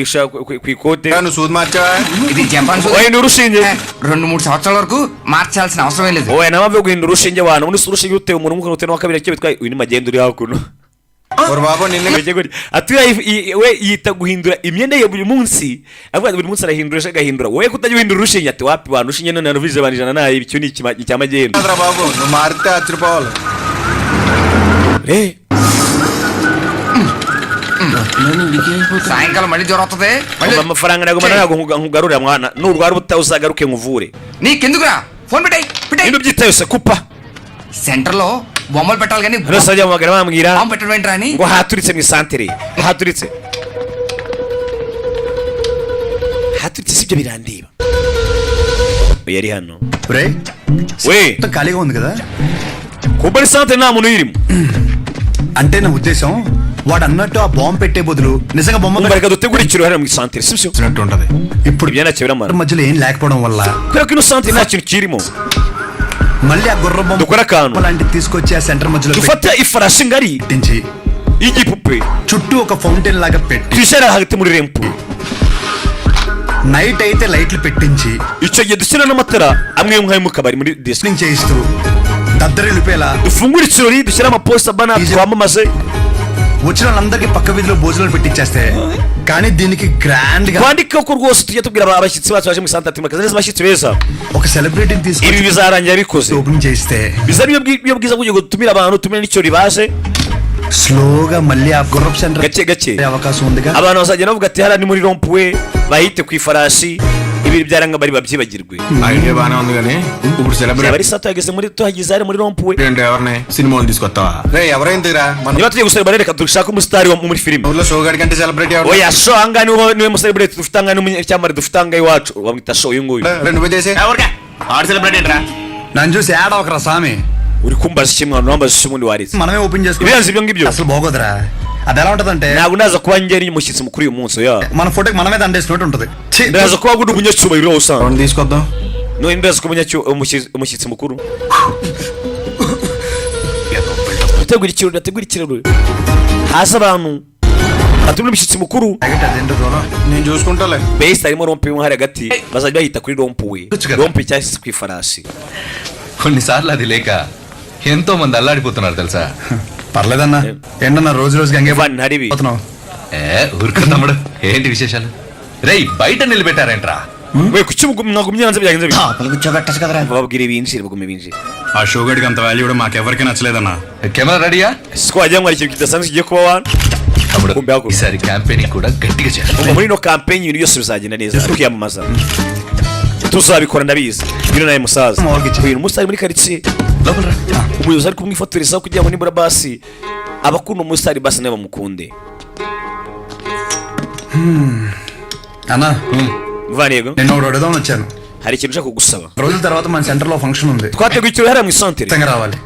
ikote నువ్వు సూది మార్చావా ఇది జపాన్ సూది. wowe ni urushinge 2-3 సంవత్సరాల వరకు మార్చాల్సిన అవసరం లేదు wowe nawe avuye guhindura urushinge abantu ubundi si urushinge uteye umuntu umwe uteye n'uwa kabiri icyo bitwaye uyu ni magenda uri hakuno ఒక బాబు నిన్న atuye we yita guhindura imyenda ye buri munsi avuga buri munsi arahindura agahindura wowe kutajya uhindura urushinge ati wapi bantu urushinge none naruvije abantu ijana nayo icyo ni icya magenda కాదురా బాబు నువ్వు మారితే ఆశ్చర్యపోవాలి సాయంకాలం మళ్ళీ జ్వరం వస్తుంది మళ్ళీ amafaranga nagomba ntabwo nkugarurira mwana nurwara ubutaha uzagaruke nkuvure నీకెందుకురా ఫోన్ పెట్టాయి పెట్టాయి ibintu byitaye yose kupa centre లో బొమ్మలు పెట్టాలి కానీ hano sajya mumagara bambwira bomb పెట్టడం ఏంట్రా అని ngo haturitse mu isantere haturitse sibyo birandiba yari hano we ఖాళీగా ఉంది కదా kumbari santere nta muntu uyirimo అంటే నా ఉద్దేశం వాడు అన్నట్టు ఆ బాంబు పెట్టే బదులు నిజంగా బొమ్మ umbareka dutegura ikiro hano mu isantere sibyo పెట్టినట్టు ఉంటది ఇప్పుడు byanaciye biramara మధ్యలో ఏం లేకపోవడం వల్ల kubera ko ino santere nta kintu kirimo మళ్ళీ ఆ గుర్ర బొమ్మ dukora akantu లాంటిది తీసుకొచ్చి ఆ సెంటర్ మధ్యలో dufata ifarashi ngari పెట్టించి y'igipupe చుట్టూ ఒక ఫౌంటైన్ లాగా పెట్టి tuyishyira hagati muri rempu night అయితే లైట్లు పెట్టించి icyo gihe dushyira n'amatara amwe nk'ayo mu kabari muri disco చేయిస్తూ దద్దరిల్లిపోయేలా dufungura ikirori dushyira amaposita bana twamamaze వచ్చిన వాళ్ళందరికీ పక్క వీధిలో భోజనాలు పెట్టించేస్తే కానీ దీనికి గ్రాండ్ గా twandika ko rwose tujya tubwira abashyitsi bacu baje mu isantere ati makaza neza abashyitsi beza ఒక సెలబ్రిటీని ibi తీసుకొని bizarangira bikoze ఓపెన్ చేస్తే bizaba iyo bwiza kugira ngo dutumire abantu tumire n'ikirori baje స్లోగా మళ్ళీ ఆ గుర్రపు సెంటర్ gake gake అవకాశం ఉందిగా abantu bazagenda bavuga ati hariya ni muri rompuwe bahite ku ifarashi ibiri byaranga bari babyibagirwe idea బానే ఉంది కానీ ఇప్పుడు celebrate bari saa tuhageze muri hari muri rompuwe ఏంటి ఎవరిని సినిమాలు తీసుకొస్తావా రే ఎవరైందిరా మన niba tugiye gusaba reka dushaka umusitari wo muri filime ఊర్లో షో గడి కంటే celebrity oya show ahangaha niwe muselebrate dufite ahangaha n'icyamare dufite ahangaha iwacu bamwita show uyu nguyu రెండు నువ్వే చేసే ఎవరికా ఆడు సెలబ్రేట్ ఏంట్రా నన్ను చూసి యాడ్ అవకరా స్వామి uri kumbaza iki mwana wambaza iki ubundi warize మనమే ఓపెన్ చేసుకో ibirenze ibyo ngibyo అసలు బాగోదురా అది ఎలా ఉంటదంటే ntabwo ndaza kuba ngeri umushyitsi mukuru uyu munsi oya మన ఫోటోకి మనమే దండేసినట్టు ఉంటది ndaza kuba gudu umunyacyubahiro usanga రెండు తీసుకొద్దాం no ndaza kuba umushyitsi mukuru ndategura ikirori haza abantu batumira umushyitsi mukuru అదేంటో దూరం నేను చూసుకుంటాలే base harimo rompe imwe hari hagati bazajya bahita kuri rompuwe rompe cyangwa se ku ifarashi కొన్నిసార్లు అది లేక ఎంతో మంది అల్లాడిపోతున్నారు తెలుసా పర్లేదన్నా ఏంటన్నా రోజు రోజుకి అంగే Van haribi పోతున్నావు ఊరుకో తమ్ముడు ఏంటి విశేషాలు రేయ్ బయట నిలబెట్టారేంట్రా we kuki mwagumye hanze byagenze bite లోపల కూర్చోబెట్టచ్చు కదరా bababwire binjire bagume binjire ఆ షో గడికి అంత వాల్యూ కూడా మాకెవరికి నచ్చలేదన్నా కెమెరా రెడీయా siko wagira ngo hari ikintu kidasanzwe kigiye kuba wana తమ్ముడు Kumbe yako. ఈసారి క్యాంపెయినింగ్ కూడా గట్టిగా చేయాలి umva muri ino campaign ibintu byose bizagenda neza kwiyamamaza tuzabikora ndabizi bino nawe musaza uyu munsi ari muri karitsiye లోపల రా. umuyobozi ari kumwifotorezaho kugira ngo nibura basi abakunda umusitari basi nawe bamukunde అన్నా muvaniego నేను ఒకటి అడుగుదామని వచ్చాను hari ikintu ushaka kugusaba రోజుల తర్వాత మన సెంటర్ లో ఫంక్షన్ ఉంది twateguye ikirori hariya mu isantere ఖచ్చితంగా రావాలి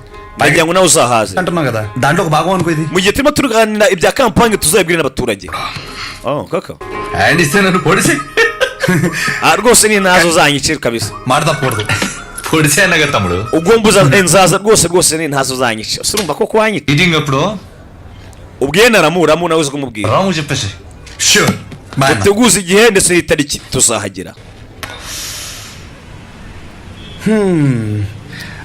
nagira ngo nawe uzahaze అంటున్నావు కదా దాంట్లో ఒక భాగం అనుకో ఇది mu gihe turimo tuganira ibya kampanye tuzabibwira n'abaturage kaka hand ఇస్తే నన్ను పొడిసి rwose ni nazo uzanyicira kabisa మాట తప్పకూడదు పొడిసే అన్నగా తమ్ముడు ugomba nzaza rwose ni ntazo uzanyicira urumva ko kwanyita eating అప్పుడు ubwiye naramuramu nawe uzi kumubwira Ramu చెప్పేసి sure boy uteguze igihe ndetse n'itariki tuzahagera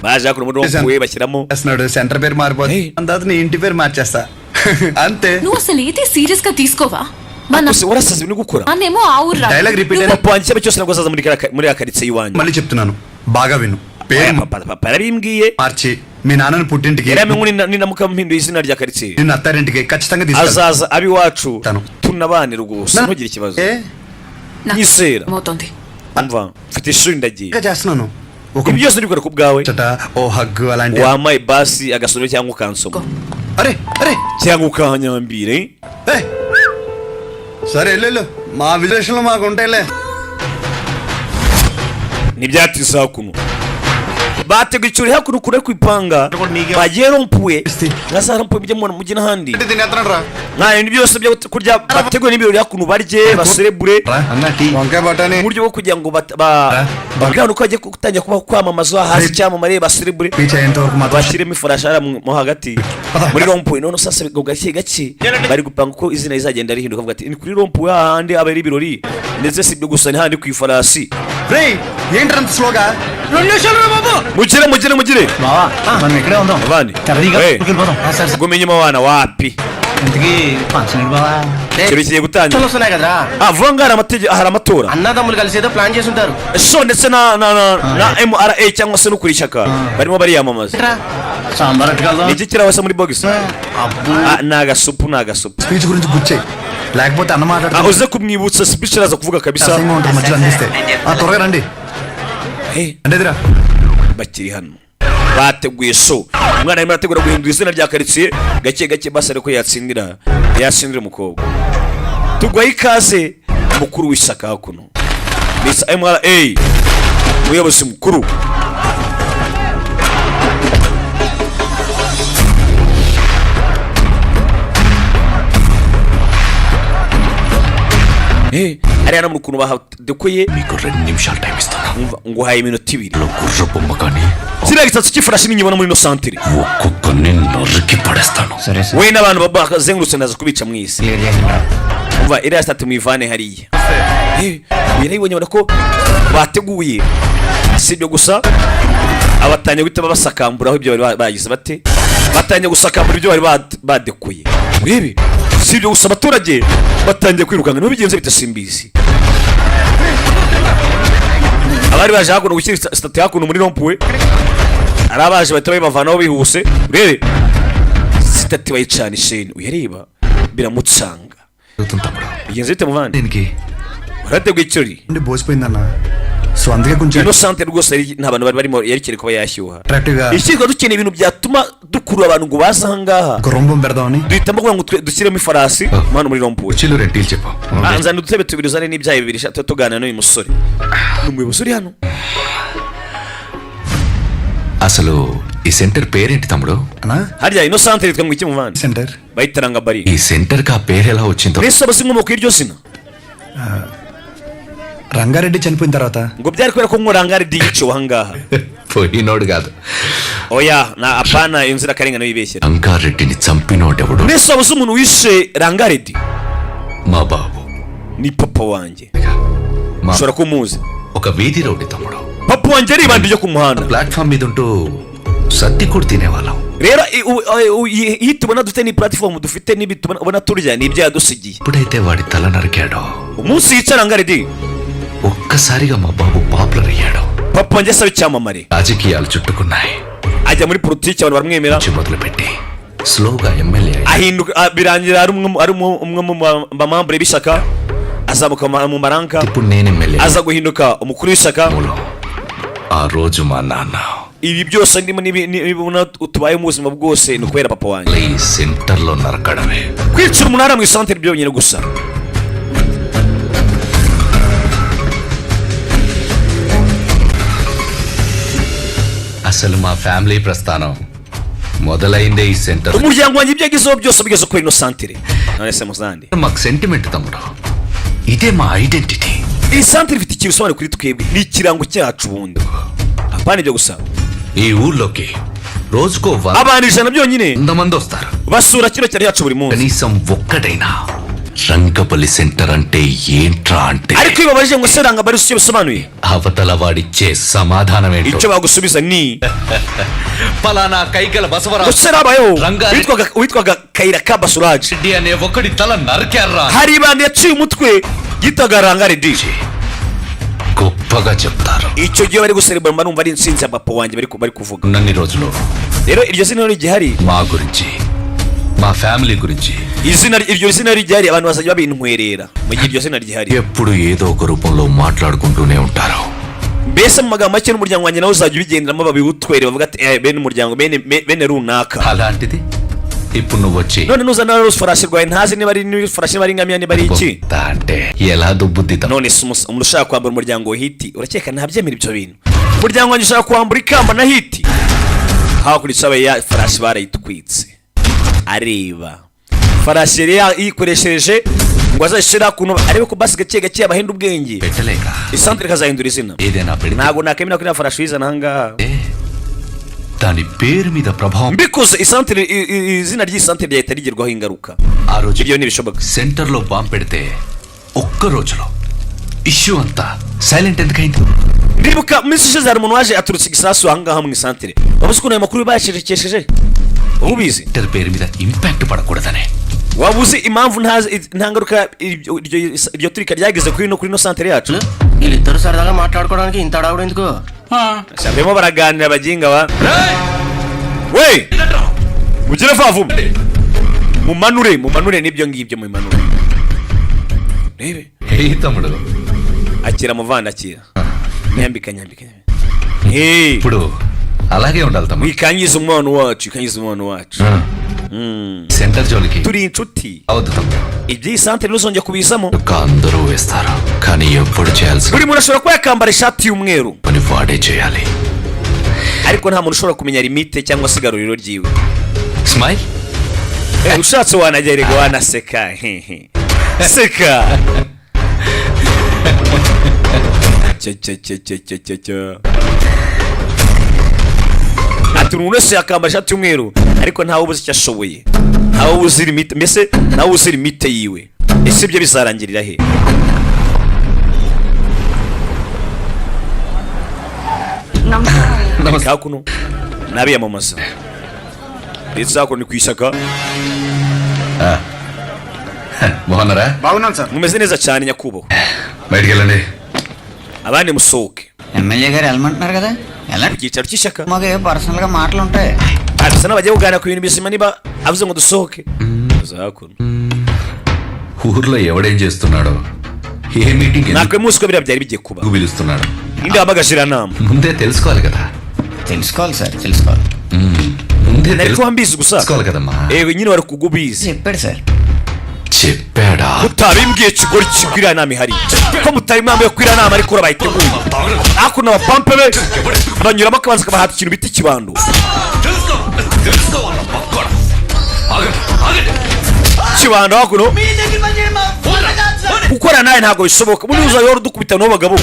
baje hakuno muri rompuwe bashyiramo చేస్తున్నాడు సెంటర్ పేరు మారిపోతుంది అంత నీ ఇంటి పేరు మార్చేస్తా అంతే నువ్వు అసలు ఏది సీరియస్ గా తీసుకోవా మన Gusa warasaze ibintu gukora అన్నేమో ఆ ఊర్రా డైలాగ్ రిపీట్ అయినా papa wanjye cyaba cyose nabwo azaza muri karitsiye iwanyu మళ్ళీ చెప్తున్నాను బాగా విను పేరు papa yarabimbwiye మార్చి మీ నాన్నని పుట్టింటికి yaramenye ninamuka mpinduye izina rya karitsiye నిన్ను అత్తారింటికి ఖచ్చితంగా తీసుకెళ్తా azaza abiwacu Tano. tunabanira rwose ntugire ikibazo ఏ? nyizera అవుతుంది umva mfite ishuri ndagiye ఇంకా చేస్తున్నాను ibi byose ndikora ku bwawe ఓ హగ్ అలాంటి wamaye basi agasomero cyangwa ukansoma అరే అరే cyangwa ukanyambire సరే వెళ్ళు మా విలేషన్లో మాకు ఉంటాయిలే ntibyatiza hakuno bateguye icuri hakuno kure kwipanga bagiye rompuwe ngaza rompuwe mujye mubona mujye n'ahandi తినేస్తున్నాడు రా nta bintu byose byo kurya bateguye n'ibirori hakuno barye baserebure వంకాయ బఠానీ uburyo bwo kugira ngo bagana uko bagiye gutangira kuba kwamamaza hasi icyamamare baserebure bashyiremo ifarashi mo hagati muri rompuwe none sasa gake gake bari gupanga uko izina rizagenda rihinduka bavuga ati ni kuri rompuwe hahandi abari ibirori ndetse si ibyo gusa ni handi ku ifarasi ఏంటంత స్లోగా mugire మనం ఇక్కడే ఉందాం abandi gumenye mwana wapi ఇంతకీ ఫంక్షన్ బావా ikiro kigiye gutangira వస్తున్నాయి కదరా vuba ngo hari amatora అన్నదమ్ములు కలిసి ఏదో ప్లాన్ చేసి ఉంటారు so ndetse na MRA cyangwa se no kuri ishyaka barimo bariyamamaza sambar అట్టుకెళ్దాం ni iki kirabasa muri box ni agasupu speech గురించి గుచ్చే లేకపోతే అన్న మాట్లాడుతూ uze kumwibutsa speech araza kuvuga kabisa అసహ్యంగా ఉంటుంది మధ్యలో అందిస్తే త్వరగా రండి అంటేదిరా bakiri hano bateguye so umwana arimo arategura guhindura izina rya karitsiye gake gake basi ariko yatsindira umukobwa tugwaye ikaze mukuru w'ishyaka hakuno Miss MRA umuyobozi mukuru hariya no mu kuntu bahadekoye మీకు 2 నిమిషాలు టైం ఇస్తాను nguhaye iminota 2 గుర్ర బొమ్మ కానీ kiriya gisatsi cy'ifarashi ninyibona muri ino santere ఒక్కొక్కరిని నరికి పడేస్తాను సరే we n'abantu bazengurutse ndaza kubica mu isi umva iriya sitati muyivane hariya birayibonye ubona ko bateguye si ibyo gusa abatangiye guhita babasakamburaho ibyo bari bagize bate batangiye gusakambura ibyo bari badekoye urebe si ibyo gusa abaturage batangiye kwirukanga nibo bigenze bita simbizi abari baje hakuno gushyira sitati hakuno muri rompuwe ari abaje bahita babavanaho bihuse urebe sitati bayicana isheni uyareba biramutsanga bigenze bite muvandi దీనికి warateguye ikirori బోసిపోయిందన్న సో అందుకే కొంచెం ino santere rwose nta bantu bari barimo yerekeye kuba yashyuha attractive గా ikirwa dukeneye ibintu byatuma dukurura abantu ngo baze ahangaha ఒక రొంబం పెడదామని duhitamo kugira ngo dushyiremo ifarasi hano muri rompuwe కుర్చీలు రెంటీలు చెప్పు nzana udutebe tubiri uzane n'ibyayi bibiri tuganira n'uyu musore ni umuyobozi uri hano అసలు ఈ సెంటర్ పేరేంటి తమ్ముడు అన్నా harya ino santere yitwa ngo iki muvandi centre bayitaranga bari ఈ సెంటర్ కి ఆ పేరు ఎలా వచ్చిందో mbese abazi inkomoko y'iryo zina Rangareddy చనిపోయిన తర్వాత ngo byari kubera ko nkorangari yiciwe ahangaha పోయినోడు కాదు oya na apana inzirakarengane wibeshyera రంగారెడ్డిని చంపినోడెవడు mbese abazi umuntu wishe rangaredi మా బాబు ni papa wanjye మా ushobora kumuzi ఒక వీధి రౌడీ తమ్ముడు papa wanjye ari ibandi ryo ku muhanda platform మీద ఉంటూ సర్ది కూడా తినేవాళ్ళం rero iyo tubona dufite ni platform dufite n'ibi tubona turya ni ibyo yadusigiye ఎప్పుడైతే వాడి తల నరికాడో umunsi yica rangaredi ఒక్కసారిగా మా బాబు పాపులర్ అయ్యాడు papa wanjye asaba icyamamare రాజకీయాలు చుట్టుకున్నాయి ajya muri politiki abantu baramwemera మొదలుపెట్టి స్లోగా MLA ahinduka birangira ari umwe mu bamambure b'ishyaka azamuka mu maranka ఇప్పుడు నేను MLA aza guhinduka umukuru w'ishyaka ఆ రోజు మా నాన్న ibi byose ndimo nibona tubaye mu buzima bwose ni ukubera papa wanjye ఈ సెంటర్ లో నరకడమే kwicira umunara mu isantere byonyine gusa అసలు మా ఫ్యామిలీ ప్రస్థానం మొదలైందే ఈ centre umuryango wanjye ibyo yagezeho byose bigeze kuri ino santere none se muzandi మాకు సెంటిమెంట్ తమ్ముడు ఇదే మా identity iyi santere ifite ikintu bisobanuye kuri twebwe ni ikirango cyacu ubundi apana ibyo gusa ఈ ఊళ్ళోకి రోజుకో abantu 100 byonyine 100 మంది వస్తారు basura kino cyari yacu buri munsi కనీసం ఒక్కడైనా రంగబలి సెంటర్ అంటే ఏంట్రా అంటే ariko iyo babajije ngo se rangabali icyo bisobanuye అవతల వాడిచ్చే సమాధానం ఏంటో icyo bagusubiza ni పలానా కైగల Basavaraju gusa rabayo Rangareddy. witwaga kayira ka basuraje Reddy అనే ఒకడి తల నరికారా hari ibandi yaciye umutwe yitaga rangaredi గొప్పగా చెప్తారు icyo gihe bari guserebura mba numva ari insinzi ya papa wanjye bari kuvuga ఉన్నన్ని రోజులు rero iryo zina rero rigihari మా గురించి మా ఫ్యామిలీ గురించి iryo zina rigihari abantu bazajya babintwerera mu gihe iryo zina rigihari ఎప్పుడు ఏదో ఒక రూపంలో మాట్లాడుకుంటూనే ఉంటారు mbese mu magambo make n'umuryango wanjye nawe uzajya ubigenderamo babiwutwere bavuga ati bene umuryango bene runaka. అలాంటిది ఇప్పుడు నువ్వు వచ్చి none nuzana n'urufarashi rwawe ntazi niba ari n'urufarashi niba ari ingamiya niba ari iki అంటే ఎలా దుబ్బుద్దితావు none se umuntu ushaka kwambura umuryango hiti urakeka ntabyemera ibyo bintu umuryango wanjye ushaka kwambura ikamba na hiti hakurikije aba ya farashi barayitwitse areba farashi yari yikoresheje ngo azashira kuno arebe ko basi gake gake abahenda ubwenge పెట్టలేక isantere kazahindura izina ఏదైనా పెడితే ntago nakemera ko ina farashi izana ahangaha దాని పేరు మీద ప్రభావం mbikoze isantere izina ry'isantere ryahita rigerwaho ingaruka ఆ రోజు ibyo ntibishoboka centre లో బాంబు పెడితే ఒక్క రోజులో ఇష్యూ అంతా సైలెంట్ ఎందుకైంది ndibuka minsi ishize hari umuntu waje aturutse igisasu ahangaha mu isantere wabuze ukuntu ayo makuru bayashekesheje ubizi centre పేరు మీద ఇంపాక్ట్ పడకూడదనే wabuze impamvu nta ngaruka iryo turika ryageze kuri ino santere yacu వీళ్ళిద్దరు సరదాగా మాట్లాడుకోవడానికి ఇంత అడవుడు ఎందుకు barimo baraganira baginga ba we mugire vavume mumanure n'ibyo ngibyo mumanure rebe హే తమ్ముడు akira muvanda akira nyambika ఇప్పుడు అలాగే ఉండాలి తమ్ముడు wikangiza umwana wacu సెంటర్ జోలికి turi inshuti అవద్దు తమ్ముడు iby'iyi santere ntuzongera kubizamo అందరూ వేస్తారు కానీ ఎప్పుడు చేయాల్సి buri muntu ashobora kuba yakambara ishati y'umweru పని వాడే చేయాలి ariko nta muntu ushobora kumenya limite cyangwa se igaruriro ryiwe smile ushatse wanagerega wanaseka seka ati umuntu wese yakambara ishati y'umweru ariko ntawe ubuze icyo ashoboye ntawe ubuze limite mbese ntawe ubuze limite yiwe ese ibyo bizarangirira he kakuno nabiyamamaza ndetse hakuno ni ku ishyaka బాగున్నారా బాగున్నాను sir mumeze neza cyane nyakubahwa బయటికి వెళ్ళండి abandi musohoke MLA గారు వెళ్ళమంటున్నారు కదా ఎలా ku cyicaro cy'ishyaka మాకు ఏ పర్సనల్ గా మాటలు ఉంటాయి asa n'abagiye kuganira ku bintu bizima niba avuze ngo dusohoke hakuno ఊర్లో ఎవడేం చేస్తున్నాడో ఏ meeting nakwe muzi ko biriya byari bigiye kuba ఎందుకు పిలుస్తున్నాడు indi wamagashira-nama ముందే తెలుసుకోవాలి కదా తెలుసుకోవాలి సార్ తెలుసుకోవాలి ముందే nari kuba mbizi gusa తెలుసుకోవాలి కదమ్మా nyine wari kugubizi చెప్పాడు సార్ చెప్పాడా utabimbwiye kigori kigwira nama ihari ko mutari impamvu yo kwira nama ariko urabahiteguye hakuno abapampe be banyuramo akabanza kabahata ikintu bita ikibando kibando hakuno gukora nawe ntabwo bishoboka muri uzayora udukubita n'abagabo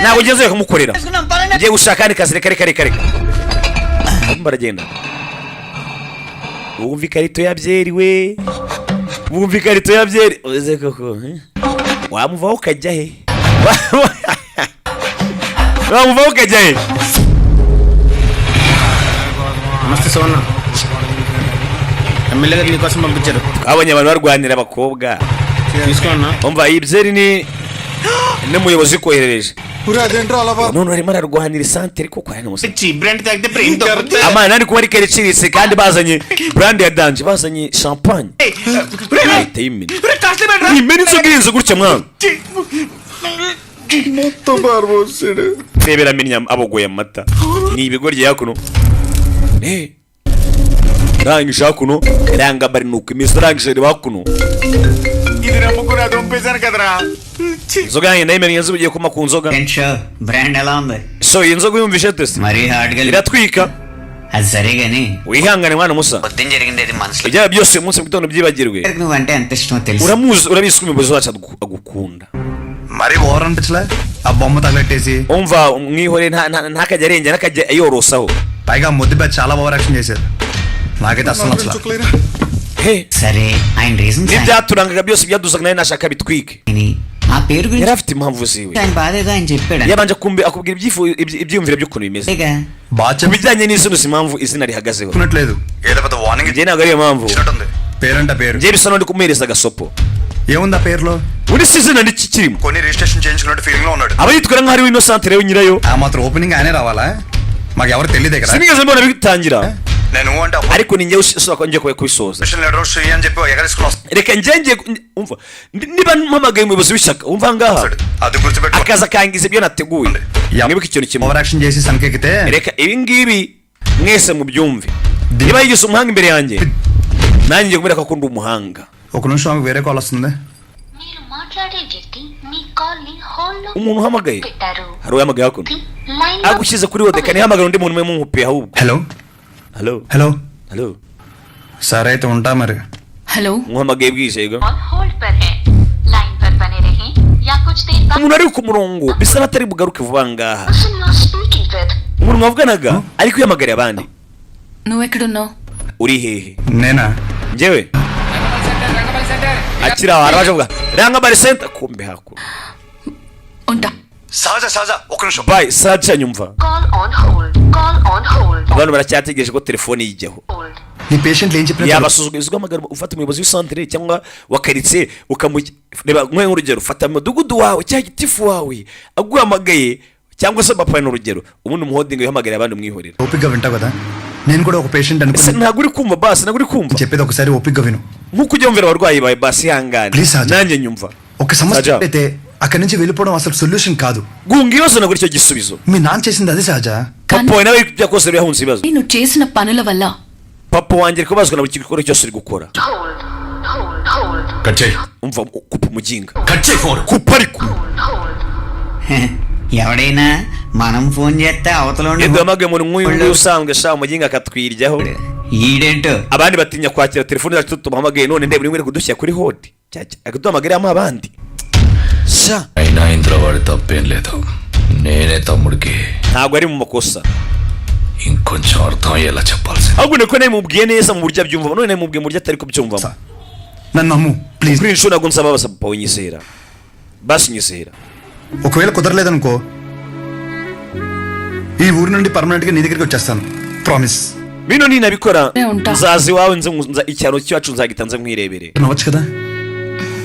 ntabwo ugeze kumukorera ngiye gushaka kandi kazi reka baragenda wumva ikarito ya byeri we wumva ikarito ya byeri uze koko wamuvaho ukajya he wamuvaho ukajya he నమస్తే సోనా ఎమ్మెల్యే గారు నీకోసం పంపించారు twabonye abantu barwanira abakobwa తీసుకోన్నా umva iyi byeri ni n'umuyobozi koherereje ఊరే అదేంట్రా అలా none arimo ararwanira isantere kuko ari n'umusore cheap brand తాగితే బ్రెయిన్ తగ్గుతుంది amana nari kuba ari kare iciriritse kandi bazanye brand ya danje bazanye champagne leta y'imini imeni inzoga irenze gutya mwana మొత్తం పారిపోసాడు rebera amenya abogoye amata ni ibigoryi hakuno rangije hakuno ranga bari nuko imizo rangije reba hakuno ఇది నమ్ముకుని అది పంపేశాను కదరా inzoga yanjye nayo imenye ugiye kuma ku nzoga brand ఎలా ఉంది so iyi nzoga yumvishe tese మరీ హార్డ్ గా iratwika అది సరే గాని wihangane mwana musa పొద్దున జరిగింది అది మనసులో ibyaha byose uyu munsi mu gitondo byibagirwe నువ్వంటే ఎంత ఇష్టమో తెలుసు uramuzi urabizi ko umuyobozi wacu agukunda మరి ఓవర్ అనిపించలే ఆ బొమ్మ తగలెట్టేసి umva mwihore ntakajya arengera ntakajya yorosaho పైగా ముద్దు బ్యాచ్ చాలా ఓవర్ యాక్షన్ చేశారు నాకైతే అసలు నచ్చలేదు సరే ఆయన reasons n'ibyaturangaga byose byaduzaga nawe nashaka bitwike ఆ పేరు yari గురించి afite impamvu ziwe ఆయన బాధేదో ఆయన చెప్పాడు yabanje akubwira ibyiyumviro by'ukuntu bimeze అంతేగా బాగా ku bijyanye n'izino impamvu izina rihagazeho చెప్పుకున్నట్లేదు ఏదో పెద్ద warning njye ntabwo ariyo mpamvu ఇచ్చినట్టుంది పేరంట పేరు njye bisa n'undi kumuhereza agasopo ఏముంది ఆ పేరులో undi si izina n'ikikirimo కొన్ని రిజిస్ట్రేషన్ చేయించుకున్నట్టు ఫీలింగ్ లో ఉన్నాడు aba yitwara nk'aho ari we ino santere we nyirayo ఆ మాత్రం ఓపెనింగ్ ఆయనే రావాలా మాకు ఎవరు తెలియదే కదా sinigeze mbona bitangira నేను అంటే ariko ni njye ushobora njye kubisoza అని చెప్పి ఎగరేసుకుని వస్తాను. reka njye umva niba mpamagaye umuyobozi w'ishyaka umva ngaha అది గుర్తుపెట్టు. akaza kangiza ibyo nateguye mwibuke ikintu kimwe over action చేసి సంకెక్కితే reka ibi ngibi mwese mubyumve niba yigize umuhanga imbere yanjye nanjye ngiye kumwereka ko ndi umuhanga. ఒక నిమిషం ఆమెకు వేరే కాల్ వస్తుంది. మీరు మాట్లాడే వ్యక్తి మీ కాల్ ని హోల్డ్ లో umuntu uhamagaye పెట్టారు. hari uhamagaye hakuno లైన్ లో agushyize kuri wode kane hamagara undi muntu umwe mumuhupiye ahubwo. Hello halo hello halo సరే అయితే ఉంటా మరి. Hello muhamagaye bwije yego call hold पर है लाइन पर बने रहें या कुछ देर बाद umuntu ari ku murongo bisa n'atari bugaruke vuba ngaha person you are speaking with umuntu mwavuganaga ariko yamagariye abandi. నువ్వెక్కడున్నావు? uri hehe? నేనా? njyewe akiri aho araje avuga ranga bari center kumbe hakuno. ఉంటా. సహజ సహజ ఒక నిమిషం. bye sacha nyumva call on hold call on hold abantu baracyategereje ko telefone yijyaho. Hold నీ పేషెంట్లు ఏం చెప్పినా yabasuzugura uhamagara ufata umuyobozi w'isantere cyangwa wa karitsiye ukamureba nk'urugero ufata umudugudu wawe cyangwa gitifu wawe aguhamagaye cyangwa se papa ni urugero ubundi umuhodinga uhamagara abandi umwihorera. ఓపిగ్గా వింటావు కదా, నేను కూడా ఒక పేషెంట్ ese అనుకుని ntabwo uri kumva basi ntabwo uri kumva చెప్పేది ఒకసారి ఓపిగ్గా విను. nk'uko ujya wumvira abarwayi bawe basi ihangane Please, Sajja. nanjye nyumva. ఒక సమస్య సహజ. అయితే అక్కడి నుంచి వెళ్ళిపోవడం అసలు సొల్యూషన్ కాదు. guhunga ibibazo ntabwo aricyo gisubizo. మీ నాన్న చేసింది అదే సహజ. papa wawe nawe byakoze yahunze ibibazo. నువ్వు చేసిన పనుల వల్ల papa wanjye ari kubazwa na buri gikorwa cyose uri gukora. Hold hold hold cut చేయి umva kupa umuginga కట్ చేయి ఫోన్ kupa ariko ఎవడైనా మనం ఫోన్ చేస్తే అవతల iyo duhamagaye umuntu nk'uyu nguyu usanzwe ashaka umuginga akatwiryaho ఈడేంటో abandi batinya kwakira telefone zacu tumuhamagaye none ndebe uri kudushyira kuri hodi akaduhamagaramo abandi sha అయినా ఇందులో వాడి తప్పేం లేదు నేనే తమ్ముడికి ntabwo ari mu makosa ఇంకొంచెం అర్థం అయ్యేలా చెప్పాల్సింది ahubwo niko namubwiye neza mu buryo abyumva none namubwiye mu buryo atari kubyumvamo. నన్ను నమ్ము please. kuri iyi nshuro ntabwo nsaba basa papa winyizera basi nyizera. ఒకవేళ కుదరలేదనుకో ఈ ఊరు నుండి పర్మనెంట్ గా నీ దగ్గరికి వచ్చేస్తాను, ప్రామిస్. bino ninabikora ఉంటా. nzaza iwawe icyaro cyacu nzagita nze nkwirebere నవ్వచ్చు కదా.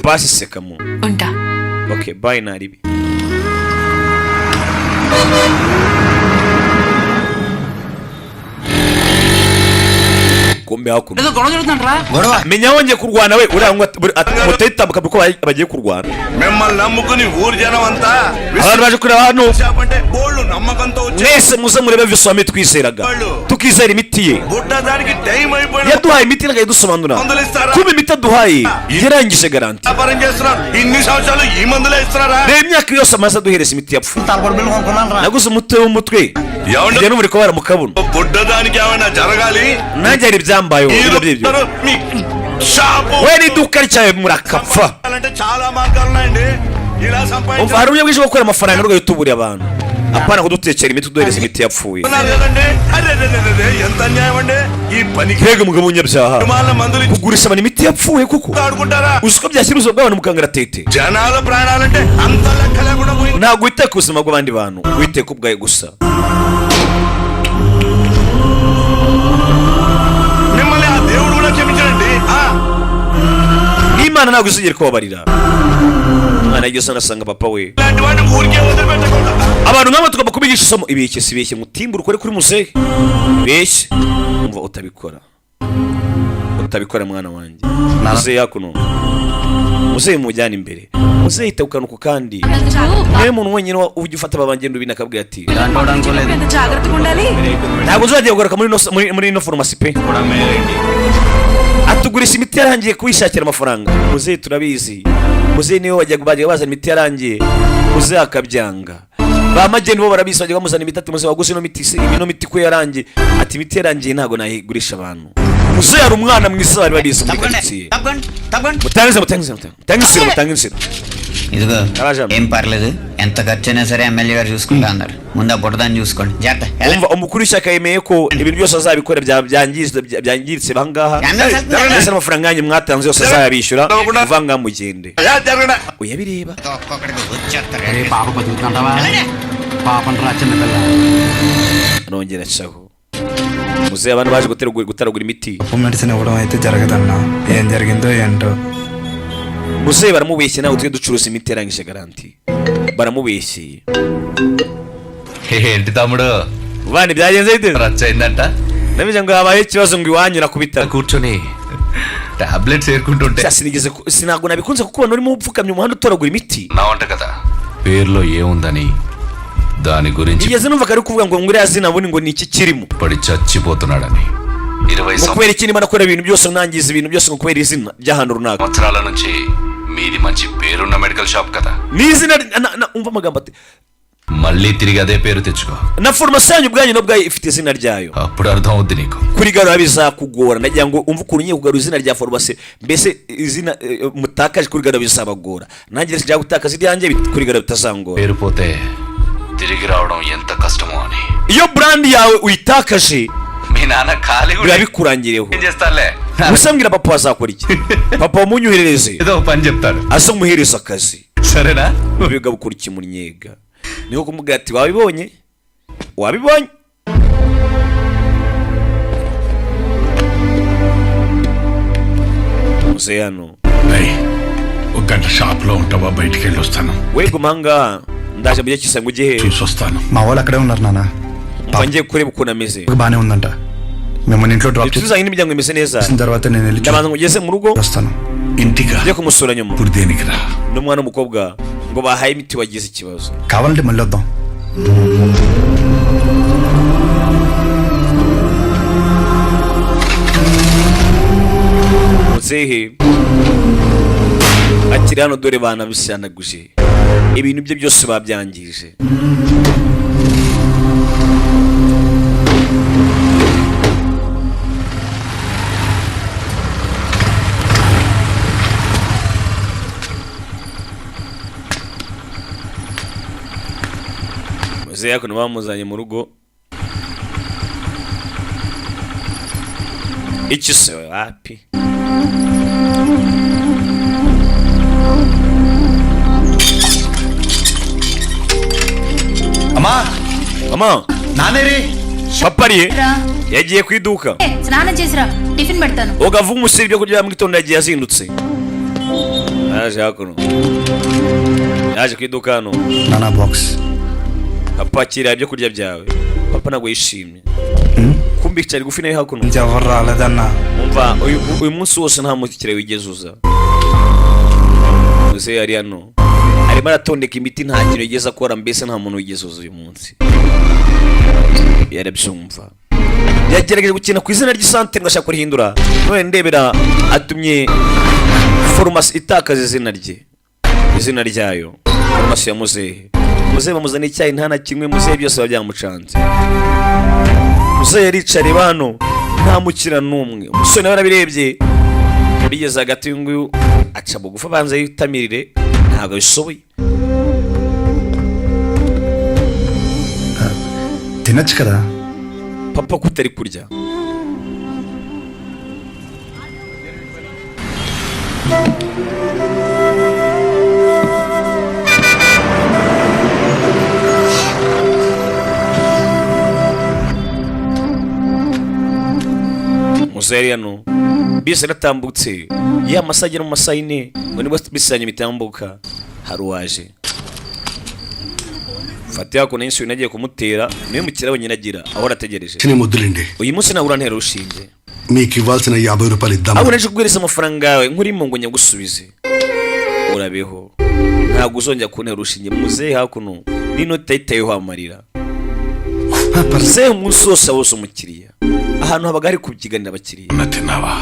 basi sekamo. ఉంటా. okay bye naribi. kumbe hakuno ఏదో గొడవ జరుగుతుందంటరా. menya wongeye kurwana we uriya mutayitambuka kuko bagiye kurwana. మిమ్మల్ని నమ్ముకుని ఊరు జనం అంతా abantu baje kureba hano అంటే బోళ్ళు నమ్మకంతో వచ్చి mwese muze murebe viswami twizeraga tukizera imiti ye బుడ్డ దానికి టైం అయిపోయిన yaduhaye imiti nagaye dusobanura మందులు ఇస్తారా? kuba imiti aduhaye yarangije garanti. వ్యాపారం చేస్తున్నారు ఇన్ని సంవత్సరాలు ఈ మందులే ఇస్తున్నారా? reba imyaka yose amaze aduhereza imiti yapfuye. naguze umuti w'umutwe ఏమండి? njye n'umuri kubara mu kabuno బుడ్డ దానికి ఏమైనా జరగాలి nanjye hari ibyambayeho ఈ ibyo byibyo రోజు మీ shop we n'iduka ryawe murakapfa. అంటే చాలా మార్గాలు ఉన్నాయండి ఇలా umva సంపాదించారు hari uburyo bwinshi bwo gukora amafaranga n'ubwo yituburiye abantu apana kudutekera imiti uduhereza imiti yapfuye. కదండి. అరే ఎంత అన్యాయం అండి ఈ పనికి mbega umugabo w'umunyabyaha మందులు kugurisha abantu imiti yapfuye kuko ఆడుకుంటారా? uzi ko byashyira ubuzima bw'abantu mu kangaratete. జనాల ప్రాణాలంటే అంత లెక్క లేకుండా పోయింది. ntabwo witeka ku buzima bw'abandi bantu witeka ubwawe gusa. మిమ్మల్ని ఆ దేవుడు కూడా క్షమించండి. n'imana ntabwo izigera kubabarira. umwana yigeze anasanga papa we ఇలాంటి వాడిని ఊరికే వదిలిపెట్టకూడదు. abantu nk'abo tugomba kubigisha isomo ibeshye si ibeshye mutimbure ukore kuri muzehe ibeshye umva utabikora mwana wanjye muzehe yakuno muzehe mujyana imbere muzehe yita ku kantu kandi niwe muntu wenyine ujya ufata ababangenda ubina akabwira ati జాగ్రత్తగా ఉండాలి. ntabwo uzajya kugaruka muri ino farumasi pe atugurisha imiti yarangiye kuyishakira amafaranga. muzehe turabizi muzehe niwe bajya bazana imiti yarangiye muzehe akabyanga ba mageni bo barabizi bajya bamuzana imiti ati muzehe waguze ino miti ko yarangiye ati imiti yarangiye ntabwo nayigurisha abantu. muzehe hari umwana mwiza bari babizi muri karitsiye. mutange insina ఇదిగో రాజా. ఏం పర్లేదు, ఎంత ఖర్చు అయినా సరే ఎమ్మెల్యే గారు చూసుకుంటా అన్నారు. ముందు ఆ బుడదాన్ని చూసుకోండి, జాగ్రత్త. umva umukuru w'ishyaka yemeye ko ibintu byose azabikora byangiritse bangaha ndetse n'amafaranga yanyu mwatanze yose azayabishyura kuva ngaha mugende uyabireba. పాప బతుకుతుంటావా? పాపం రా చిన్నపిల్ల. arongera acaho muzehe abantu baje gutaragura imiti. Medicine ఇవ్వడం అయితే జరగదన్నా, ఏం జరిగిందో ఏంటో. muzehe baramubeshye nawe tujye ducuruza imiti yarangije garanti baramubeshye. ఏంటి తమ్ముడు vani byagenze bite రచ్చ అయిందంట? ndabize ngo habaye ikibazo ngo iwanyura kubitaro కూర్చొని టాబ్లెట్స్ ఏరుకుంటుంటే sinabwo nabikunze kukubona urimo upfukamye umuhanda utoragura imiti నా వంట కదా పేరులో ఏముందని దాని గురించి igeze numvaga ari kuvuga ngo nguriya zina bundi ngo ni iki kirimo పడి చచ్చిపోతున్నాడని 20 kubera iki niba nakora ibintu byose nangiza ibintu byose ngo kubera izina ry'ahantu runaka సంవత్సరాల నుంచి మీది మంచి పేరున్న మెడికల్ షాప్ కదా ni izina umva amagambo ati మళ్ళీ తిరిగి అదే పేరు తెచ్చుకో na farumasi yanyu ubwanyu nabwo ifite izina ryayo అప్పుడు అర్థం అవుద్ది నీకు kurigarura bizakugora nagira ngo umva ukuntu ngiye kugarura izina rya farumasi mbese izina mutakaje kurigarura bizabagora nanjye rero gutakaza iryanjye kurigarura bitazangora పేరు పోతే తిరిగి రావడం ఎంత కష్టమో అని iyo brand yawe uyitakaje మీ నాన్న ఖాళీ biba bikurangireho ఏం చేస్తాలే musambwira papa azakora iki papa wamunyuherereze ఏదో పని చెప్తాడు asa umuhereza akazi సరేనా biga bukura ikimunyega niho kumubwira ati wabibonye museyano ఒక గంట షాప్ లో ఉంటావా బయటికి వెళ్ళి వస్తాను wegumanga ndaje mujye kisango ujye he చూసి వస్తాను మా వాళ్ళు అక్కడే ఉన్నారు నాన్న umva ngiye kureba ukuntu ameze బానే ఉందంట మిమ్మల్ని ఇంట్లో drop tuzanye n'imiryango imeze neza చేసిన తర్వాత నేను వెళ్ళి ndabanza ngo ugeze mu rugo వస్తాను ఇంటిగా njye kumusura nyuma ఇప్పుడు దేనికి రా n'umwana w'umukobwa ngo bahaye imiti wagize ikibazo కావాలంటే మళ్ళీ వద్దాం muzehe akiri hano dore banabishanaguje ibintu bye byose babyangije muzehe kuno bamuzanye mu rugo iki se wapi అమ్మా నానేరి papa ariye yagiye ku iduka స్నానం చేసిరా టిఫిన్ పెడతాను oga avuga umusiri ibyo kurya mu gitondo yagiye yazindutse yaje ku iduka hano నానా box papa akira ibyo kurya byawe papa ntabwo yishimye kumbi cyari gufi nayo hakuno ఎవరు రాలేదన్నా umva uyu munsi wose nta mukire wigeze uza muzehe ari hano arimo aratondeka imiti nta kintu yigeze akora mbese nta muntu wigeze uza uyu munsi yarabyumva yagerageje gukina ku izina ry'isantere ngo ashaka kurihindura none ndebera atumye farumasi itakaza izina ryayo farumasi ya muzehe bamuzaniye icyayi nta na kimwe muzehe byose biba byamucanze muzehe yaricaye hano nta mukira n'umwe umusore nawe arabirebye bigeze hagati y'uyu aca bugufi abanza yitamirire ntabwo abishoboye తినచ్చు కదా papa kutari kurya muzehe hano bisi aratambutse ya masaha agera mu masaha ine ngo nibwo bisanye bitambuka hari uwaje fata yako n'inshi nagiye kumutera niwe mukira wenyine agira ahora ategereje ముద్దులండి uyu munsi nawe urantera urushinge మీకు ఇవ్వాల్సిన 50 రూపాయలు ఇద్దాం ahubwo naje kuguhereza amafaranga yawe nkurimo ngo nyagusubize urabeho ntabwo uzongera kuntera urushinge muzehe hakuno n'inoti itayitayeho amarira muzehe umunsi wose umukiriya ahantu habaga hari kubyiganira abakiriya తిన్నావా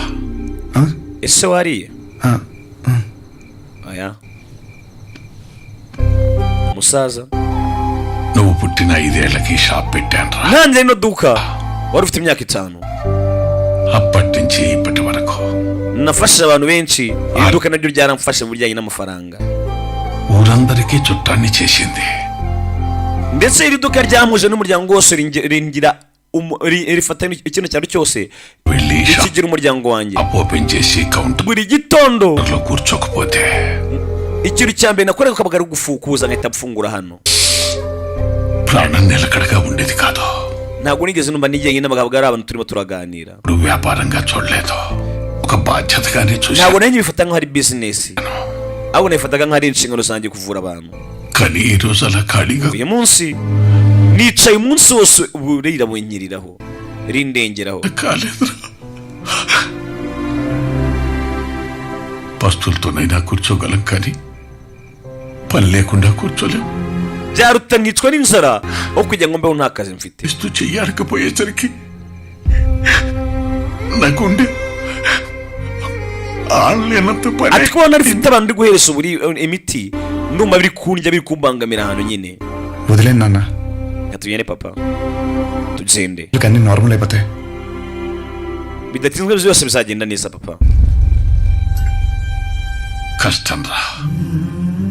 ese wariye aya musaza నువ్వు పుట్టిన 5 ఏళ్లకి షాప్ పెట్టానురా ntanze ino duka wari ufite imyaka 5 అప్పటి నుంచి ఇప్పటి వరకు nafashije abantu benshi iri duka naryo ryaramfashe mu bijyanye n'amafaranga ఊరందరికీ చుట్టాన్ని చేసింది ndetse iri duka ryamuje n'umuryango wose ringira rifata ikintu cyaro cyose ikigira umuryango wanjye open చేసి counter buri gitondo లో కూర్చోకపోతే ikintu cya mbere nakoreye kabaga ari gufukuza ngahita mfungura hano ప్రాణం నిలకడగా ఉండేది కాదు ntabwo nigeze numva nigenge n'abagabo ari abantu turimo turaganira నువ్వు వ్యాపారంగా చూడలేదు ఒక బాధ్యతగానే చూసి ntabwo nanjye bifata nk'aho ari business ahubwo nabifataga nk'aho ari inshingano zanjye kuvura abantu కానీ ఈ రోజు అలా ఖాళీగా uyu munsi nicaye umunsi wose uburira bunyiriraho rindengeraho. పస్తులతోనైనా కూర్చోగలం కానీ పని లేకుండా కూర్చోలేం. byaruta nkicwa n'inzara aho kugira ngo mbeho nta kazi mfite. ఇస్తూ చెయ్యారకపోయేసరికి నాకుండే ati ko nari mfite abantu ndi guhereza imiti ndumva biri kundya biri kumbangamira ahantu nyine. వదిలేను నాన్న. tugende papa tugende కానీ నార్మల్ అయిపోతాయి. bidatinzwe byose bizagenda neza papa. కష్టం రా.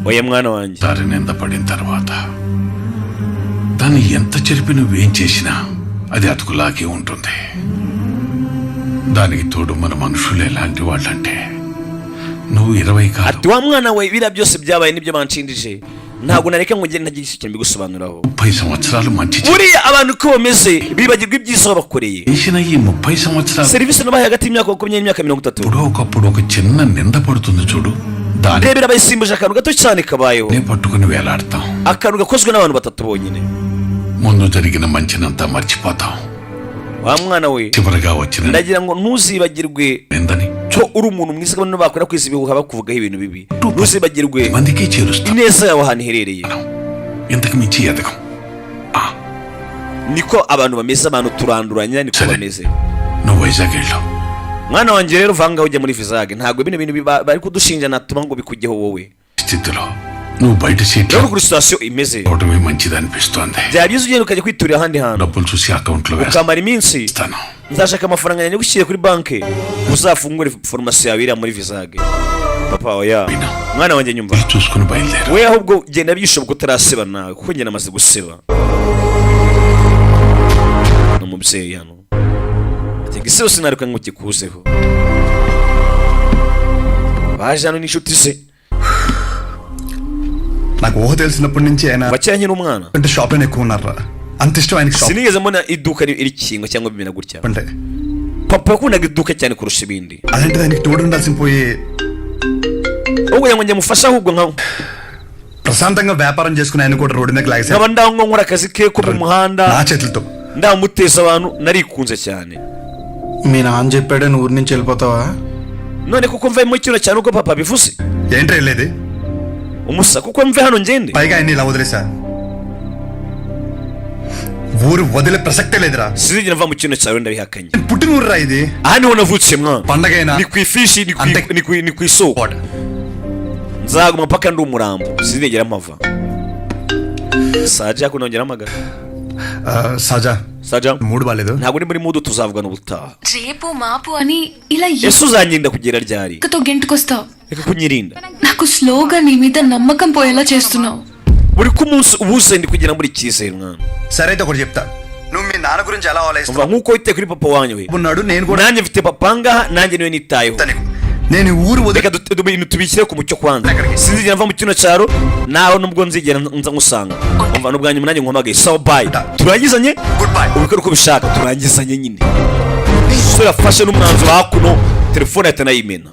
oya mwana wanjye. దారి నింద పడిన తర్వాత దాన్ని ఎంత చెరిపి నువ్వేం చేసినా అది అతుకులాగే ఉంటుంది. దానికి తోడు మన మనుషులు ఎలాంటి వాళ్ళంటే నువ్వు 20 కాదు. ati wa mwana we biriya byose byabaye nibyo banshindije ntabwo nareka ngo ngende ntagira ikintu mbigusobanuraho. 30 సంవత్సరాలు మంచి buriya abantu uko bameze bibagirwa ibyiza babakoreye. చేసిన ఈ 30 సంవత్సరాలు serivisi nabaye hagati y'imyaka 20 n'imyaka 30. ఇప్పుడు ఒకప్పుడు ఒక చిన్న నింద పడుతుంది చూడు. దాన్ని rebera bayisimbuje akantu gato cyane kabayeho. నే పట్టుకుని వేలాడతాం. akantu gakozwe n'abantu batatu bonyine. ముందు జరిగిన మంచినంతా మర్చిపోతాం. wa mwana we చివరిగా వచ్చిన ndagira ngo ntuzibagirwe నిందని cyo uri umuntu mwiza kandi bakora kwisi bihuha bakuvugaho ibintu bibi. ntuzibagirwe మందికి చేరుస్తాం. ineza yawe ahantu iherereye. ఇంతకు మించి ఎదగం. niko abantu bameze, abantu turanduranya niko bameze. నువ్వు వైజాగ్ వెళ్ళావు. mwana wanjye rero vanga ujya muri Visage ntabwo bino bintu bari kudushinja natuma ngo bikujyeho wowe. స్థితిలో నువ్వు బయట seat rero kuri sitasiyo imeze అవడమే మంచిది అనిపిస్తోంది. byabyiza ugenda ukajya kwiturira ahandi hantu డబ్బులు చూసి అకౌంట్లో ukamara iminsi. వేస్తాను. nzashaka amafaranga yanjye gushyira kuri banki uzafungure farumasi yawe iriya muri Visage. papa oya mwana wanjye nyumva చూసుకుని బయలుదేరు. we ahubwo genda byishoboka utaraseba nawe kuko njye namaze guseba. n'umubyeyi hano ati igisebo sinaruka ngo kikuzeho. baje hano n'inshuti ze. నాకు ఊహ తెలిసినప్పటి నుంచి ఆయన bacyanye n'umwana అంటే షాప్ లోనే ఎక్కువ ఉన్నారా. అంత ఇష్టం ఆయనకి shop sinigeze mbona iduka rikinga cyangwa bimena gutya. అంటే papa yakundaga iduka cyane kurusha ibindi. అలాంటిది ఆయనకి తోడు ఉండాల్సిన పోయి ubwo ngo njye mufasha ahubwo nkawe ప్రశాంతంగా వ్యాపారం చేసుకుని ఆయన కూడా రోడ్డు మీద లాగేశారు nkaba ndaho ngo nkora akazi ke ko mu muhanda నా చేతులతో. ndamuteza abantu narikunze cyane. మీ నాన్న చెప్పాడే నువ్వు ఊరి నుంచి వెళ్ళిపోతావా? none kuko mvaye mu kino cyane uko papa bivuze ఏంటి వెళ్ళేది? umusa kuko mve hano ngende. పైగా ఆయన ఇలా వదిలేసా ఊరు వదిలే ప్రసక్తే లేదురా. sinigera mva mu kino cyane ndabihakanye. పుట్టిన ఊరురా ఇది. aha niho navutse mwana. పండగైనా ni ku ifishi ni ku isoko. nzaguma mpaka ndi umurambo sinigera mpava. saja kunongera amagara. సజా saja మూడు బాలేదు. ntabwo ni muri mudu tuzavugana ubutaha. రేపు మాపు అని ఇలా ese uzagenda kugera ryari? ఎక్కతో గెంటుకొస్తావు. reka kunyirinda. నాకు స్లోగా నీ మీద నమ్మకం పోయేలా చేస్తున్నావు. buri ku munsi ubuze ndi kugira muri cyizere mwana. సరే అయితే ఒకటి చెప్తా. నువ్వు మీ నాన్న గురించి ఎలా umva ఆలోచిస్తున్నావు? nkuko wite kuri papa wanyu we ఉన్నాడు నేను కూడా nanjye mfite papa ngaha nanjye niwe nitayeho. నేను ఊరు వదిలి reka ibintu tubishyire ku mucyo kwanza. sinzigera mva mu kino cyaro nawe nubwo nzigera nza ngusanga. umva n'ubwanyu nanjye nkuhamagaye sawa bye turangizanye Goodbye. ubikora uko bishaka turangizanye nyine. so yafashe n'umwanzuro hakuno telefone ahita anayimena.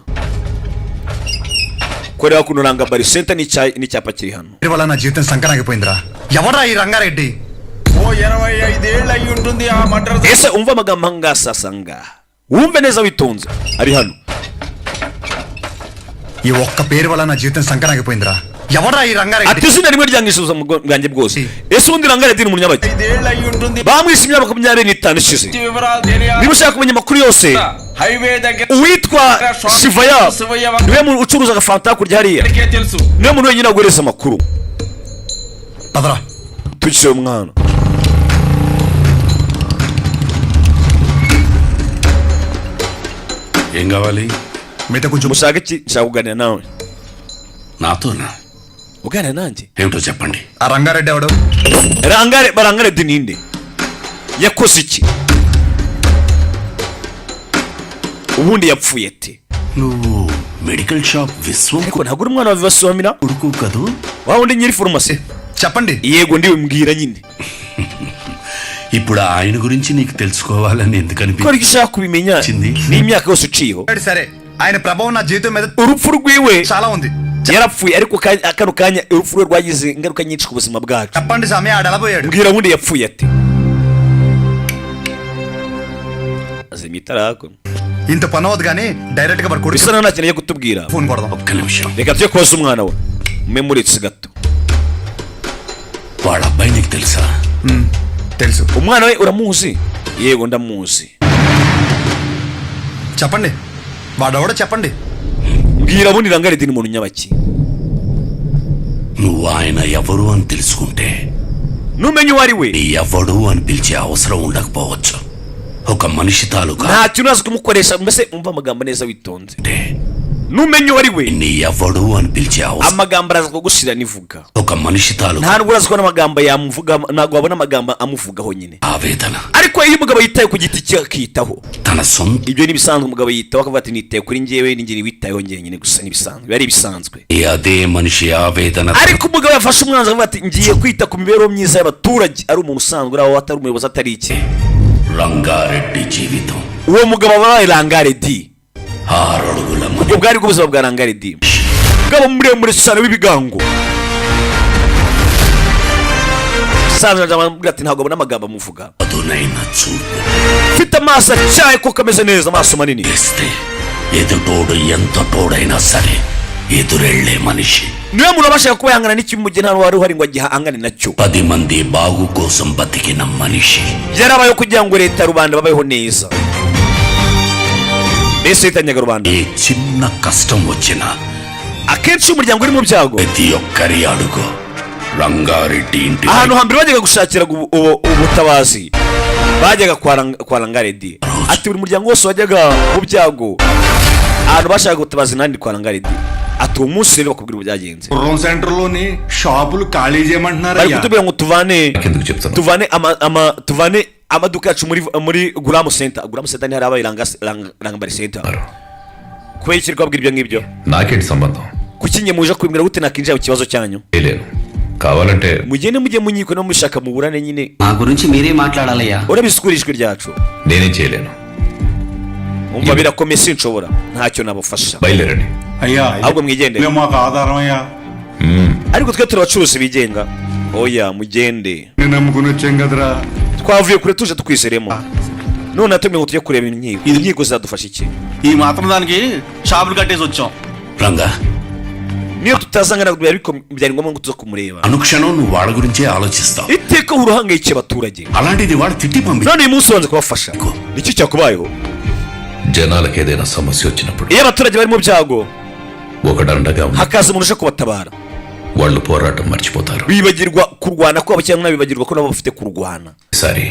korera hakuno ranga bari center n'icyapa kiri hano. వల్ల నా జీవితం సంకరాగిపోయిందిరా. ఎవరా ఈ రంగారెడ్డి? ఓ 25 ఏళ్ళు అయి ఉంటుంది ఆ murder. ese umva amagambo angasa sanga wumve neza witonze ari hano. ఈ ఒక్క పేరు వల్ల నా జీవితం సంకరాగిపోయిందిరా. ఎవరా ఈ Rangareddy? ati izina rimwe ryangishije bwanjye bwose. ese undi rangareddi ni umunyabaki? 5 ఏళ్ళు అయి ఉంటుంది. bamwise imyaka 25 ishize. వివరాలు తెలియాలి. niba ushaka kumenya amakuru yose highway దగ్గర uwitwa Shivaya niwe muntu ucuruza agafanta hakurya hariya తెలుసు. niwe muntu wenyine aguhereza amakuru. పదరా. tugiye umwana. ఏం కావాలి? మీతో కొంచెం mushaka iki? nshaka kuganira nawe. నాతోనా? uganira nanjye? ఏమిటో చెప్పండి. ఆ రంగారెడ్డి ఎవడు? Rangareddi ninde? yakoze iki? ubundi yapfuye ate? నువ్వు మెడికల్ షాప్ విశ్వం ariko ntabwo uri umwana wa Vivasomira కొడుకు కదూ? wa wundi nyiri farumasi? చెప్పండి. yego ndiwe mbwira nyine. ఇప్పుడు ఆయన గురించి నీకు తెలుసుకోవాలని ఎందుకని ko ariko ushaka kubimenya n'imyaka yose uciyeho. సరే ఆయన ప్రభావం నా జీవితం మీద urupfu rwiwe చాలా ఉంది. yarapfuye ariko kano kanya urupfu rwe rwagize ingaruka nyinshi ku buzima bwacu. చెప్పండి స్వామి ఆడ ఎలా పోయాడు? mbwira wundi yapfuye ate? azimya itarako ఇంత పని అవదు కానీ డైరెక్ట్ గా మరి కొడుకు bisa naho ntakeneye kutubwira phone కొడదాం. ఒక్క నిమిషం. reka tujye koza umwana we memuritse gato వాళ్ళ అబ్బాయి నీకు తెలుసా? తెలుసు. umwana we uramuzi yego ndamuzi చెప్పండి వాడెవడో చెప్పండి. mbwira bundi Rangaredi ni muntu nyabaki నువ్వు ఆయన ఎవరు అని తెలుసుకుంటే numenye uwo ari we ఎవడు అని పిలిచే అవసరం ఉండకపోవచ్చు. ఒక మనిషి తాలూకా nta kintu uzi kumukoresha mbese umva amagambo neza witonze numenye uwo ari we నీ ఎవడు అని పిలిచే అవసరం amagambo araza kugushira nivuga ఒక manishi తాలూకా nta nubwo urazi ko n'amagambo yamuvuga ntabwo wabona amagambo amuvugaho nyine ఆవేదన ariko iyo umugabo yitaye ku giti cye akitaho తన సొంత ibyo ni ibisanzwe umugabo yitaho akavuga ati nitaye kuri njyewe ninjye witayeho njye nyine gusa n'ibisanzwe biba ari ibisanzwe అదే మనిషి ఆవేదన ariko umugabo yafashe umwanzuro akavuga ati ngiye kwita ku mibereho myiza y'abaturage ari umuntu usanzwe uri aho atari umuyobozi atari iki Rangareddy జీవితం uwo mugabo wabaye Rangaredi 6 అడుగుల ubwo bwari bwo buzima bwa Rangaredi umugabo muremure cyane w'ibigango sanza ndamubwira ati ntabwo abona amagambo amuvuga అదునైన చూపు ufite amaso acyaye ko kameze neza amaso manini ఇస్తే ఎదుటోడు ఎంత తోడైనా సరే ఎదురెళ్లే మనిషి niwe muntu wabashaga kuba yangana n'ikimuge nta wari uhari ngo agihangane nacyo 10 మంది బాగు కోసం బతికిన మనిషి yarabayeho kugira ngo leta rubanda babeho neza mbese yitanyaga rubanda ఏ చిన్న కష్టం వచ్చినా akenshi umuryango uri mu byago ప్రతి ఒక్కరి అడుగు రంగారెడ్డి ఇంటి ahantu hambere bajyaga gushakira ubutabazi bajyaga kwa Rangaredi ati buri muryango wose wajyaga mu byago ahantu bashaka gutabaza nandi kwa Rangaredi ati uwo munsi rero bakubwira ubyagenze గుర్రం సెంటర్ లోని షాపులు ఖాళీ చేయమంటున్నారు. bari kutubwira ngo ఎందుకు చెప్తాను tuvane amaduka yacu muri Guramu Center ni hari abaye Rangabari Center kubera iki rwabwira ibyo ngibyo నాకేంటి సంబంధం kuki njye muje kwibwira gute nakinjira mu kibazo cyanyu చేయలేను కావాలంటే mugende mujye munyiko no mushaka muburane nyine మా గురించి మీరే మాట్లాడాలయ్యా. urabisukura ijwi ryacu నేనేం చేయలేను umva birakomeye sinshobora ntacyo nabufasha బయలుదేరండి అయ్యా ahubwo mwigendere మేము మాకు ఆధారం అయ్యా. ariko twe turi abacuruzi bigenga oya mugende నేను నమ్ముకుని వచ్చాం కదరా. twavuye kure tuje tukwiseremo none natumye ngo tujye kureba inkiko zizadufasha iki ఈ మాత్రం దానికి షాపులు కట్టేసి వచ్చాం. Ranga niyo tutazangana byari ngombwa ngo tuze kumureba అనుక్షణం నువ్వు వాళ్ళ గురించే ఆలోచిస్తావు. iteka uruhangayikiye abaturage అలాంటిది వాడు తిట్టి పంపి none uyu munsi wanze kubafasha nicyo cyakubayeho జనాలకు ఏదైనా సమస్య వచ్చినప్పుడు iyo abaturage bari mu byago ఒకడండగా ఉన్న hakaza umuntu uje kubatabara వాళ్ళు పోరాటం మర్చిపోతారు bibagirwa kurwana kwabo cyangwa nabibagirwa ko nabo bafite kurwana సరే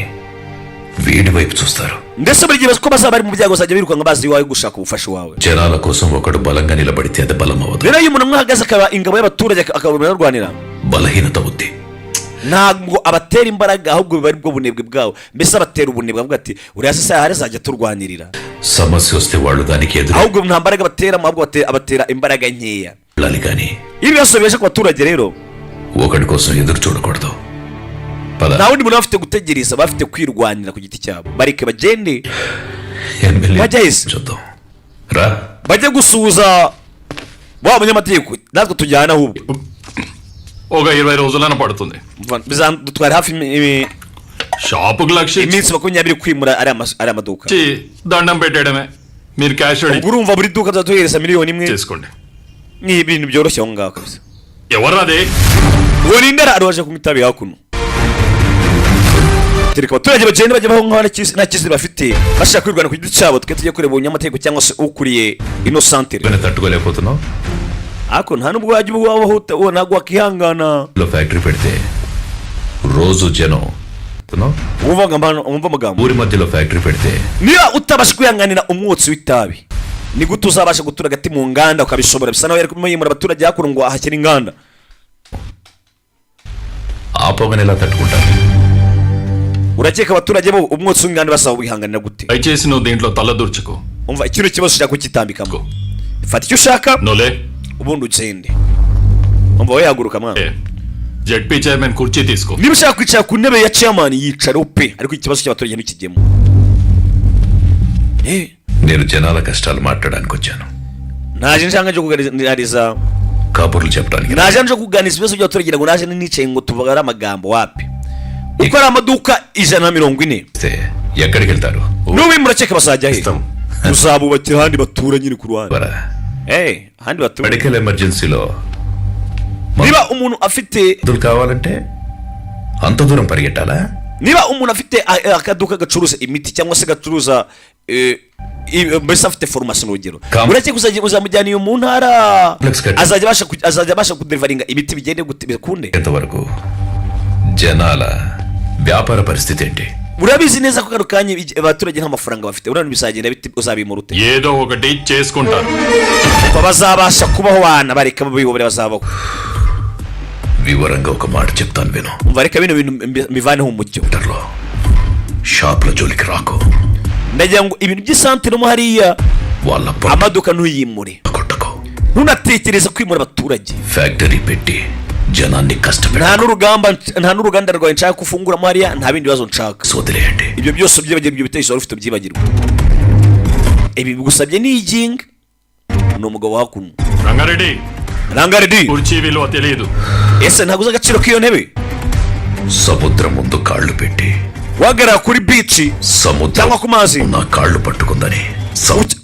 వీడి వైపు చూస్తారు ndetse buri gihe ko bazaba bari mu byago bazajya birukanka bazi iwawe gushaka ubufasha wawe జనాల కోసం ఒకడు బలంగా నిలబడితే అది బలం అవ్వదు rero iyo umuntu mwahagaze akaba ingabo y'abaturage akabona arwanira బలహీనత ఉంది ntabwo abatera imbaraga ahubwo biba ari bwo bunebwe bwabo mbese abatera ubunebwe avuga ati uriya se hari azajya turwanirira సమస్య వస్తే వాళ్ళు దానికి ఎదురు ahubwo nta mbaraga batera ahubwo abatera imbaraga nkeya వెళ్ళాలి కానీ iyo ibibazo bibaje ku baturage rero ఒకడి కోసం ఎదురు చూడకూడదు పద nta wundi muntu bafite gutegereza bafite kwirwanira ku giti cyabo bareke bagende MLA bajya hese చూద్దాం రా bajye gusuhuza wa munyamategeko natwe tujyana ahubwo ఒక 20 రోజులైనా పడుతుంది. bizadutwara hafi షాపుకు లక్షించి iminsi 20 kwimura ari amaduka దండం పెట్టడమే. మీరు cash ubwo urumva buri duka tuzaduhereza miliyoni imwe చేసుకోండి. ni ibintu byoroshye aho ngaho kabisa ఎవరు అదే? uwo ni indara ari waje kunywa itabi hakuno tereka abaturage bagenda bajya baho nk'aho nta kizere bafite bashaka kwirwana ku giti cyabo twe tujye kureba ubunyamategeko cyangwa se ukuriye ino santere తట్టుకోలేకపోతున్నావు ariko nta nubwo wajya ubaho ntabwo wakihangana factory పెడితే రోజు జనం wumva amagambo ఊరి మధ్యలో ఫ్యాక్టరీ పెడితే niba utabasha kwihanganira umwotsi w'itabi ni gute uzabasha gutura hagati mu nganda ukabishobora bisa naho yari kumuyimura abaturage hakuno ngo ahakire inganda ఆ పొగని ఎలా తట్టుకుంటారు urakeka abaturage bo umwotsi w'inganda basaba wihanganira gute దయచేసి నువ్వు దీంట్లో తలదూర్చుకో. umva ikintu kibazo ushaka kukitambikamo fata icyo ushaka నోలే ubundi ugende umva wowe haguruka mwana ZP chairman కుర్చీ తీసుకో. niba ushaka kwicara ku ntebe ya chairman yicare pe ariko ikibazo cy'abaturage ntikigemo నేను జనాల కష్టాలు మాట్లాడడానికి వచ్చాను naje nshaka nje kuganiriza కబుర్లు చెప్పడానికి naje nje kuganiriza ibibazo by'abaturage ngo naje nicaye ngo tubagare amagambo wapi uko ari amaduka 140 ఎక్కడికి వెళ్తారు n'ubimura ceka bazajya he ఇస్తాం. uzabubakira ahandi batura nyine ku ruhande వరా. ahandi batura మెడికల్ ఎమర్జెన్సీలో niba umuntu afite మందులు కావాలంటే అంత దూరం పరిగెట్టాలా? niba umuntu afite akaduka gacuruza imiti cyangwa se gacuruza mbese afite farumasi n'urugero uretse uzamujyana iyo mu ntara azajya abasha kuderivaringa imiti bigende bikunde. ఎంతవరకు జనాల వ్యాపార పరిస్థితి ఏంటి? urabizi neza ko kano kanya abaturage nta mafaranga bafite urabona bizagenda biti uzabimura ute? ఏదో ఒకటి చేసుకుంటారు. bazabasha kubaho wana bareka babiyobore bazabaho. వివరంగా ఒక మాట చెప్తాను విను. bareka bino bintu bivaneho umucyo. షాప్ల జోలికి రాకు. ndagira ngo ibintu by'isantere mo hariya వాళ్ళ amaduka ntuyimure కొట్టకు. ntunatekereza kwimura abaturage. ఫ్యాక్టరీ పెట్టి జనాన్ని కష్టపెట్ట. nta n'uruganda rwawe nshaka kufunguramo hariya nta bindi bibazo nshaka. వదిలేయండి. ibyo byose byibagirwa ibyo bitekerezo wari ufite byibagirwa. ibi bigusabye ni iginga ni umugabo wakuno Rangareddy కుర్చీ విలువ తెలియదు. ese ntabwo uzi agaciro k'iyo ntebe? సముద్రం ముందు కాళ్ళు పెట్టి wahagarara kuri bici సముద్రం cyangwa ku mazi నా కాళ్ళు పట్టుకుందని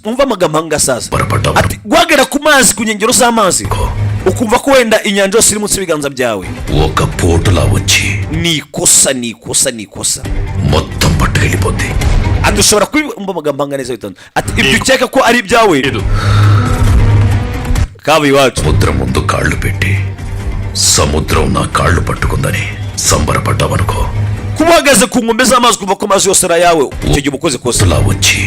umva amagambo ahangasaza ati guhagarara ku mazi ku nkengero z'amazi ukumva ko wenda inyanja yose iri munsi y'ibiganza byawe ఒక పోటులా వచ్చి ni ikosa మొత్తం పట్టుకెళ్ళిపోద్ది. ati ushobora umva amagambo ahanganeza witonda ati ibyo ukeka ko ari ibyawe kaba iwacu. సముద్రం ముందు కాళ్ళు పెట్టి సముద్రం నా కాళ్ళు పట్టుకుందని సంబరపడ్డావనుకో kuba uhagaze ku nkombe z'amazi kumva ko amazi yose ari ayawe icyo gihe ubukoze kosa వచ్చి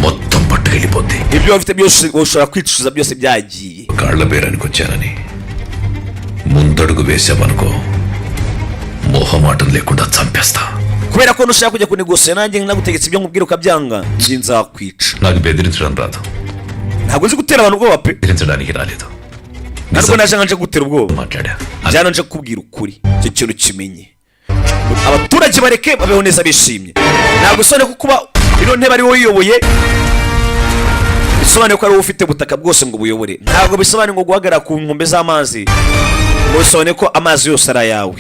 మొత్తం పట్టుకెళ్ళిపోద్ది. ibyo wafite byose ushobora kwicuza byose byagiye. కాళ్ళ బేరానికి వచ్చానని ముందడుగు వేసామనుకో మొహమాటం లేకుండా చంపేస్తా. kubera ko nushaka kujya kunegosiya nanjye nagutegetse ibyo nkubwira ukabyanga njye nzakwica. నాకు బెదిరించడం రాదు. ntabwo nzi gutera abantu ubwoba pe. బెదిరించడానికి రాలేదు. ntabwo naje nje gutera ubwoba మాట్లాడా. njyana nje kubwira ukuri icyo kintu kimenye. abaturage bareke babeho neza bishimye. ntabwo usobanura ko kuba ino ntebe ari wowe uyoboye bisobanuye ko ari wowe ufite ubutaka bwose ngo buyobore. ntabwo bisobanuye ngo guhagarara ku nkombe z'amazi ngo bisobanuye ko amazi yose ari ayawe.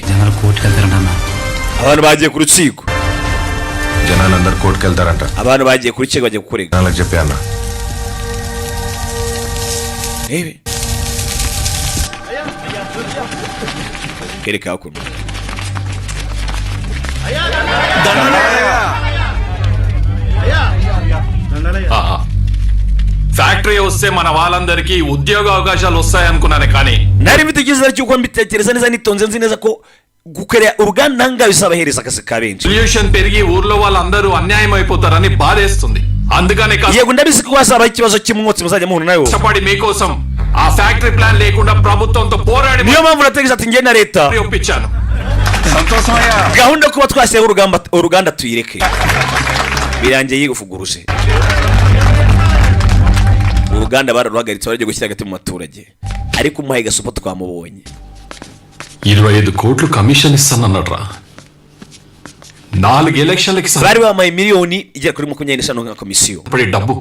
abantu bagiye ku rukiko. జనాలందరూ కోర్టుకు వెళ్తారంట. abantu bagiye ku rukiko bagiye kukurega. నాకు చెప్పి అన్న. kereka hakuno factory వస్తే మన వాళ్ళందరికీ ఉద్యోగ అవకాశాలు వస్తాయనుకున్నానే కానీ nari mfite icyizere cy'uko mbitekereza neza nitonze nzi neza ko gukorera uruganda nanga bizabahereza akazi ka benshi. Pollution పెరిగి ఊర్లో వాళ్ళందరూ అన్యాయం అయిపోతారని బాధేస్తుంది. అందుకనే yego ndabizi ko hazabaho ikibazo cy'umwotsi muzajya muhura nayo. కష్టపడి మీకోసం ఆ ఫ్యాక్టరీ ప్లాన్ లేకుండా ప్రభుత్వంతో పోరాడి niyo mpamvu natekereza ati njye na leta ఒప్పించాను. gahunda yo kuba twashyiraho uruganda tuyireke birangiye yigufuguruje. uruganda bararuhagaritse baragiye gushyira hagati mu baturage ariko umuhaye gasopo twamubonye 25 కోట్లు కమిషన్ ఇస్తానన్నాడు రా. 4 ఎలక్షన్లకి bari bamaye miliyoni igera kuri 25 nka komisiyo. డబ్బు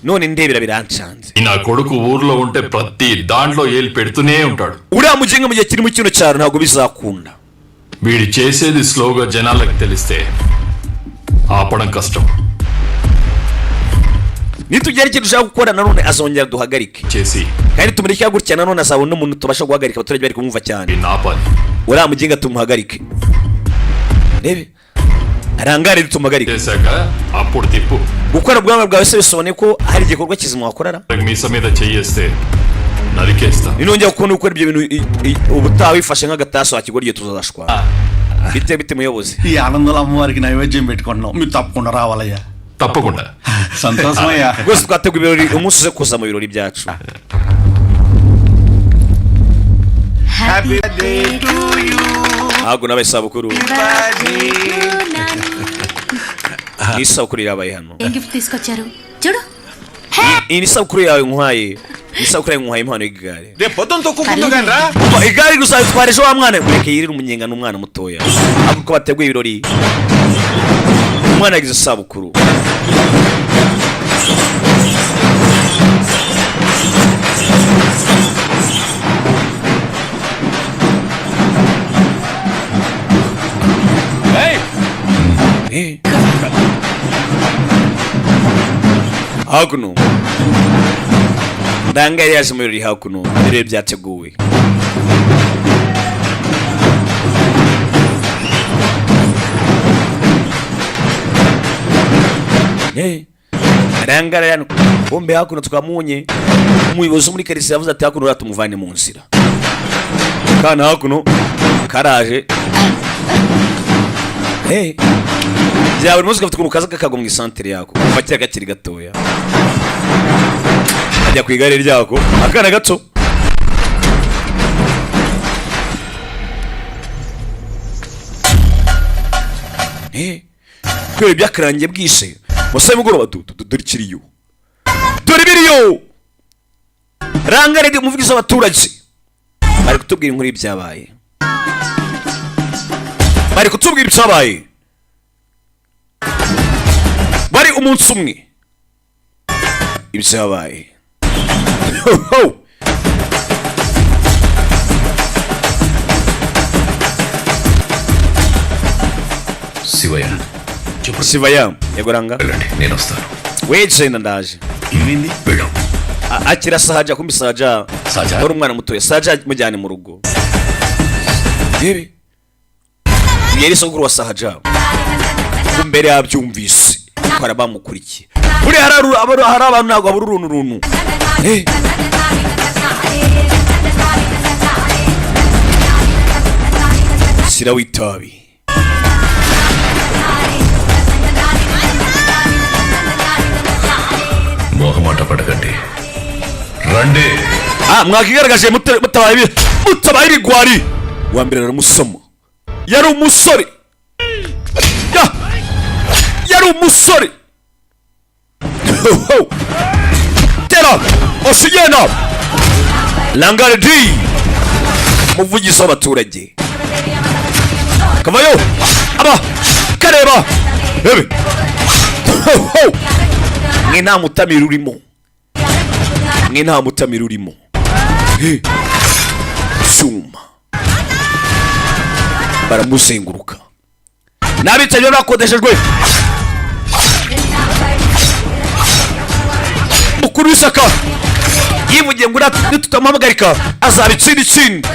none ndebera birancanze. నా కొడుకు ఊర్లో ఉంటే ప్రతి దాంట్లో ఏలు పెడుతూనే ఉంటాడు. uriya mugenga mu gihe kiri mu kino cyaro ntabwo bizakunda. వీడి చేసేది స్లోగా జనాలకు తెలిస్తే ఆపడం కష్టం. nitugera ikintu dushaka gukora nanone azongera duhagarike చేసి kandi tumurikira gutya nanone azabona umuntu tubasha guhagarika abaturage bari kumwumva cyane. నాపాలి. uriya mugenga tumuhagarike rebe arangare tumuhagarike చేశాక అప్పుడు తిప్పు. gukora ubwanga bwawe se bisobanuye ko hari igikorwa kizima wakorara. మీస మీద చెయ్యేస్తే నరికేస్తా. ninongera kubona gukora ibyo bintu ubutaha wifashe nk'agataso wakigoryiye tuzadashwa. bite muyobozi. ఈ ఆనందంలో అమ్మవారికి నైవేద్యం పెట్టుకుంటున్నాం, మీరు తప్పకుండా రావాలయ్యా. తప్పకుండా. సంతోషమయ్యా. rwose twateguye ibirori umunsi uze kuza mu birori byacu. ntabwo nabaye isabukuru. ni isabukuru yabaye hano. ఏం గిఫ్ట్ తీసుకొచ్చారు చూడు. iyi ni isabukuru yawe nkuhaye. ni isabukuru yawe nkuhaye impano y'igare. రేపు పొద్దున్న తొక్కుకుంటుందండ్రా. igare gusa bitwara ejo wa mwana ureke yirira umunyenga n'umwana mutoya. ahubwo ko bateguye ibirori umwana yagize isabukuru. hakuno Ranga yari yaje mu birori hakuno ibirori byateguwe Ranga rero bombe hakuno tukamunye umuyobozi muri karisi yavuze ati hakuno ratumuvane mu nzira kana hakuno karaje bya buri munsi ugafite ukuntu kaza kakagwa mu isantere yako kuva gakiri gatoya ajya ku igare ryako akana gato kubera ibyakarangiye bwise musabe mugoroba dore ikiriyo dore biriyo Ranga redi umuvugizi w'abaturage bari kutubwira inkuru y'ibyabaye bari umunsi umwe ibyabaye Sivaya yego Ranga నేను వస్తాను wejena ndaje ఇవింది వెళ్ళు akira sahaja kumbi sahaja uri umwana mutoya sahaja mujyane mu rugo yari soguru wa sahaja kumbere yabyumvise kwara bamukurikiye uri hari abantu ntabwo abura uruntu sira witabi మొహమాట పడకండి రండి mwakigaragaje mutabaye ibigwari wa mbere aramusoma yari umusore tera osigena Langare D muvugizi w'abaturage kavayo aba kareba bebe mwe nta mutamira urimo cyuma baramuzenguruka n'abicaye bakodeshejwe mukuru w'isaka yivugiye ngo nitutamuhamagarika azabitsinda ikindi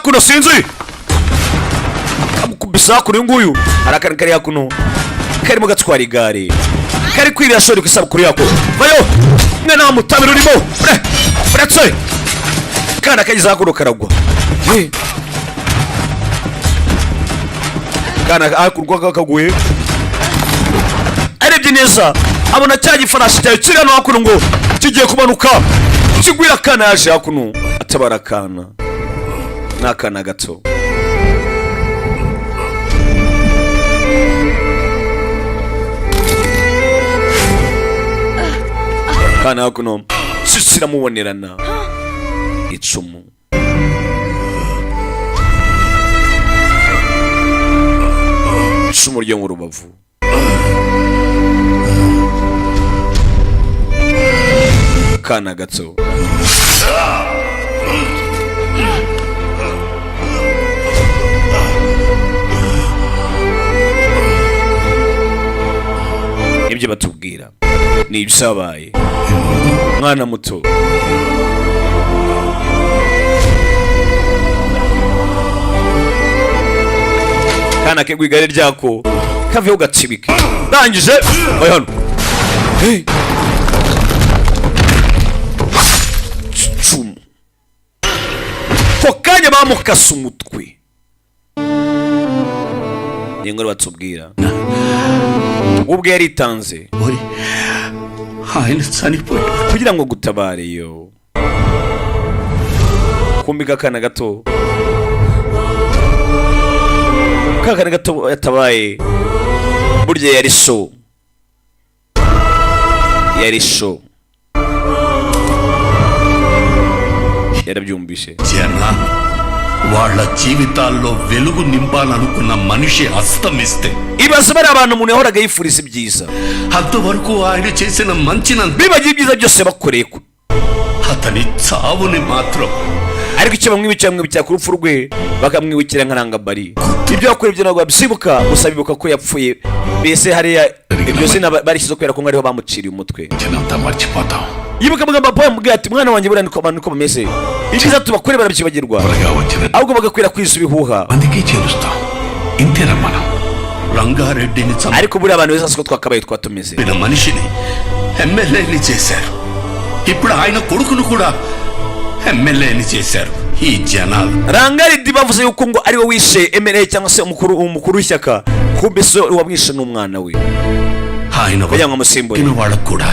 kuno sinzi amukubisa kuno nguyu arakana kari yakuno kari mu gatwara igare kari kwirira shori ku isabukuru yako vayo mwe nta mutabiro urimo uretse kana kagize hakuno karagwa kana hakurwa kakaguye arebye neza abona cya gifarashi cyawe kiri hano hakuno ngo kigiye kumanuka kigwira kana yaje hakuno atabara kana n'akana gato kana hakuno siramubonerana icumu icumu ryo mu rubavu kana gato ibyo batubwira ni ibyabaye mwana muto kana ke gwigare ryako kaveho gacibike ndangije oya hano cumu ko kanya bamukase umutwe ni ngoro batubwira ubwo yaritanze kugira ngo gutabare yo kumbi kakana gato yatabaye burya yari show yarabyumvishe వాళ్ళ జీవితాల్లో వెలుగు నింపాలనుకున్న మనిషి అస్తమిస్తే ibaze bari abantu umuntu yahoraga yifuriza ibyiza అంతవరకు ఆయన చేసిన మంచినంత bibagiye ibyiza byose bakoreye అతని చావుని మాత్రం ariko icyo bamwibukira ku rupfu rwe bakamwibukira nka rangabari ibyo yakoreye ibyo ntabwo babyibuka gusa bibuka ko yapfuye mbese hariya ibyo zina barishyize kubera ko ariho bamuciriye umutwe చిన్నంతా మర్చిపోతాం yibuka papa yamubwira ati mwana wanjye buriya niko abantu niko bameze ibyiza tubakore barabyibagirwa త్వరగా వచ్చిన ahubwo bagakwirakwiza ibihuha అందుకే చేరుస్తాం ఇంతేనా మనం రంగారెడ్డిని ariko buriya abantu beza siko twakabaye twatumeze చంపిన మనిషిని ఎమ్మెల్యేని చేశారు ఇప్పుడు ఆయన కొడుకును కూడా ఎమ్మెల్యేని చేశారు ఈ జనాలు rangaridi bavuze yuko ngo ari we wishe MLA cyangwa se umukuru w'ishyaka kumbe so wamwishe n'umwana we ఆయన kugira ngo amusimbure వాళ్ళకు కూడా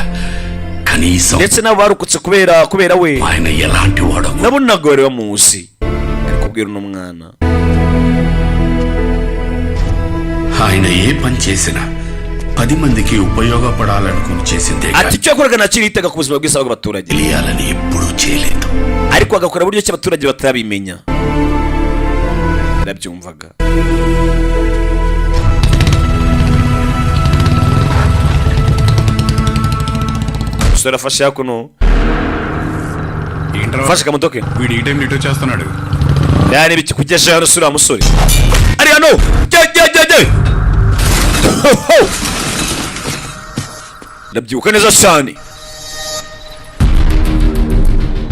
కనీసం ndetse nabo barukutse kubera we ఆయన ఎలాంటి వాడు nabo ntabwo bari bamuzi ari kubwira uno mwana ఆయన ఏ పని చేసినా 10 మందికి ఉపయోగపడాలనుకుని చేసిందే ati icyo yakoraga nacyo yitaga ku buzima bwiza bw'abaturage తెలియాలని ఎప్పుడూ చేయలేదు ariko agakora buryo ki abaturage batarabimenya yarabyumvaga umusore afashe hakuno ufashe kamodoke వీడు ఈ టైం ఇటు వచ్చేస్తున్నాడు yani biki kugesha hano sura musore ari hano jye ndabyibuka neza cyane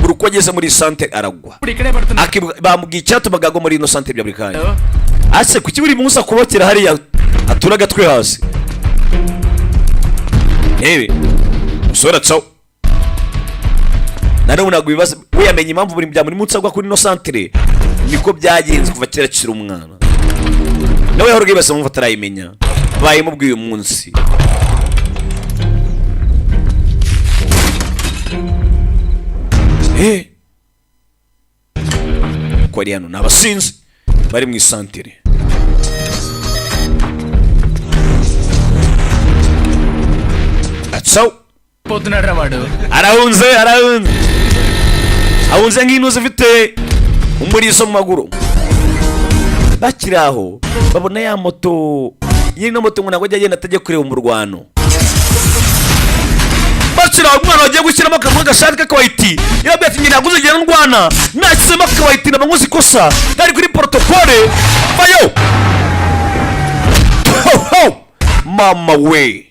buri uko ageze muri santere aragwa bamubwiye icyatumaga agwa muri ino santere bya buri kanya ase kuki buri munsi akubokera hariya atura agatwe hasi yewe umusore atsaho nanone ntabwo ibibazo we yamenye impamvu buri bya muri munsi agwa kuri ino santere niko byagenze kuva kera akiri umwana nawe yahoraga yibaza mpamvu atarayimenya bayimubwiye uyu munsi ko ari hano ni abasinzi bari mu isantere atsaho పోతున్నాడు వాడు arahunze ahunze nk'intuzi ifite umurizo mu maguru bakiri aho babona ya moto nyine no moto ngo ntabwo ajya agenda atajya kureba umurwano bakiri aho umwana wagiye gushyiramo akantu gashati k'akawayiti yabwiye ati njye ntabwo uzagenda ndwana nashyizemo akawayiti naba nkoze ikosa ntari kuri porotokole vayo mama we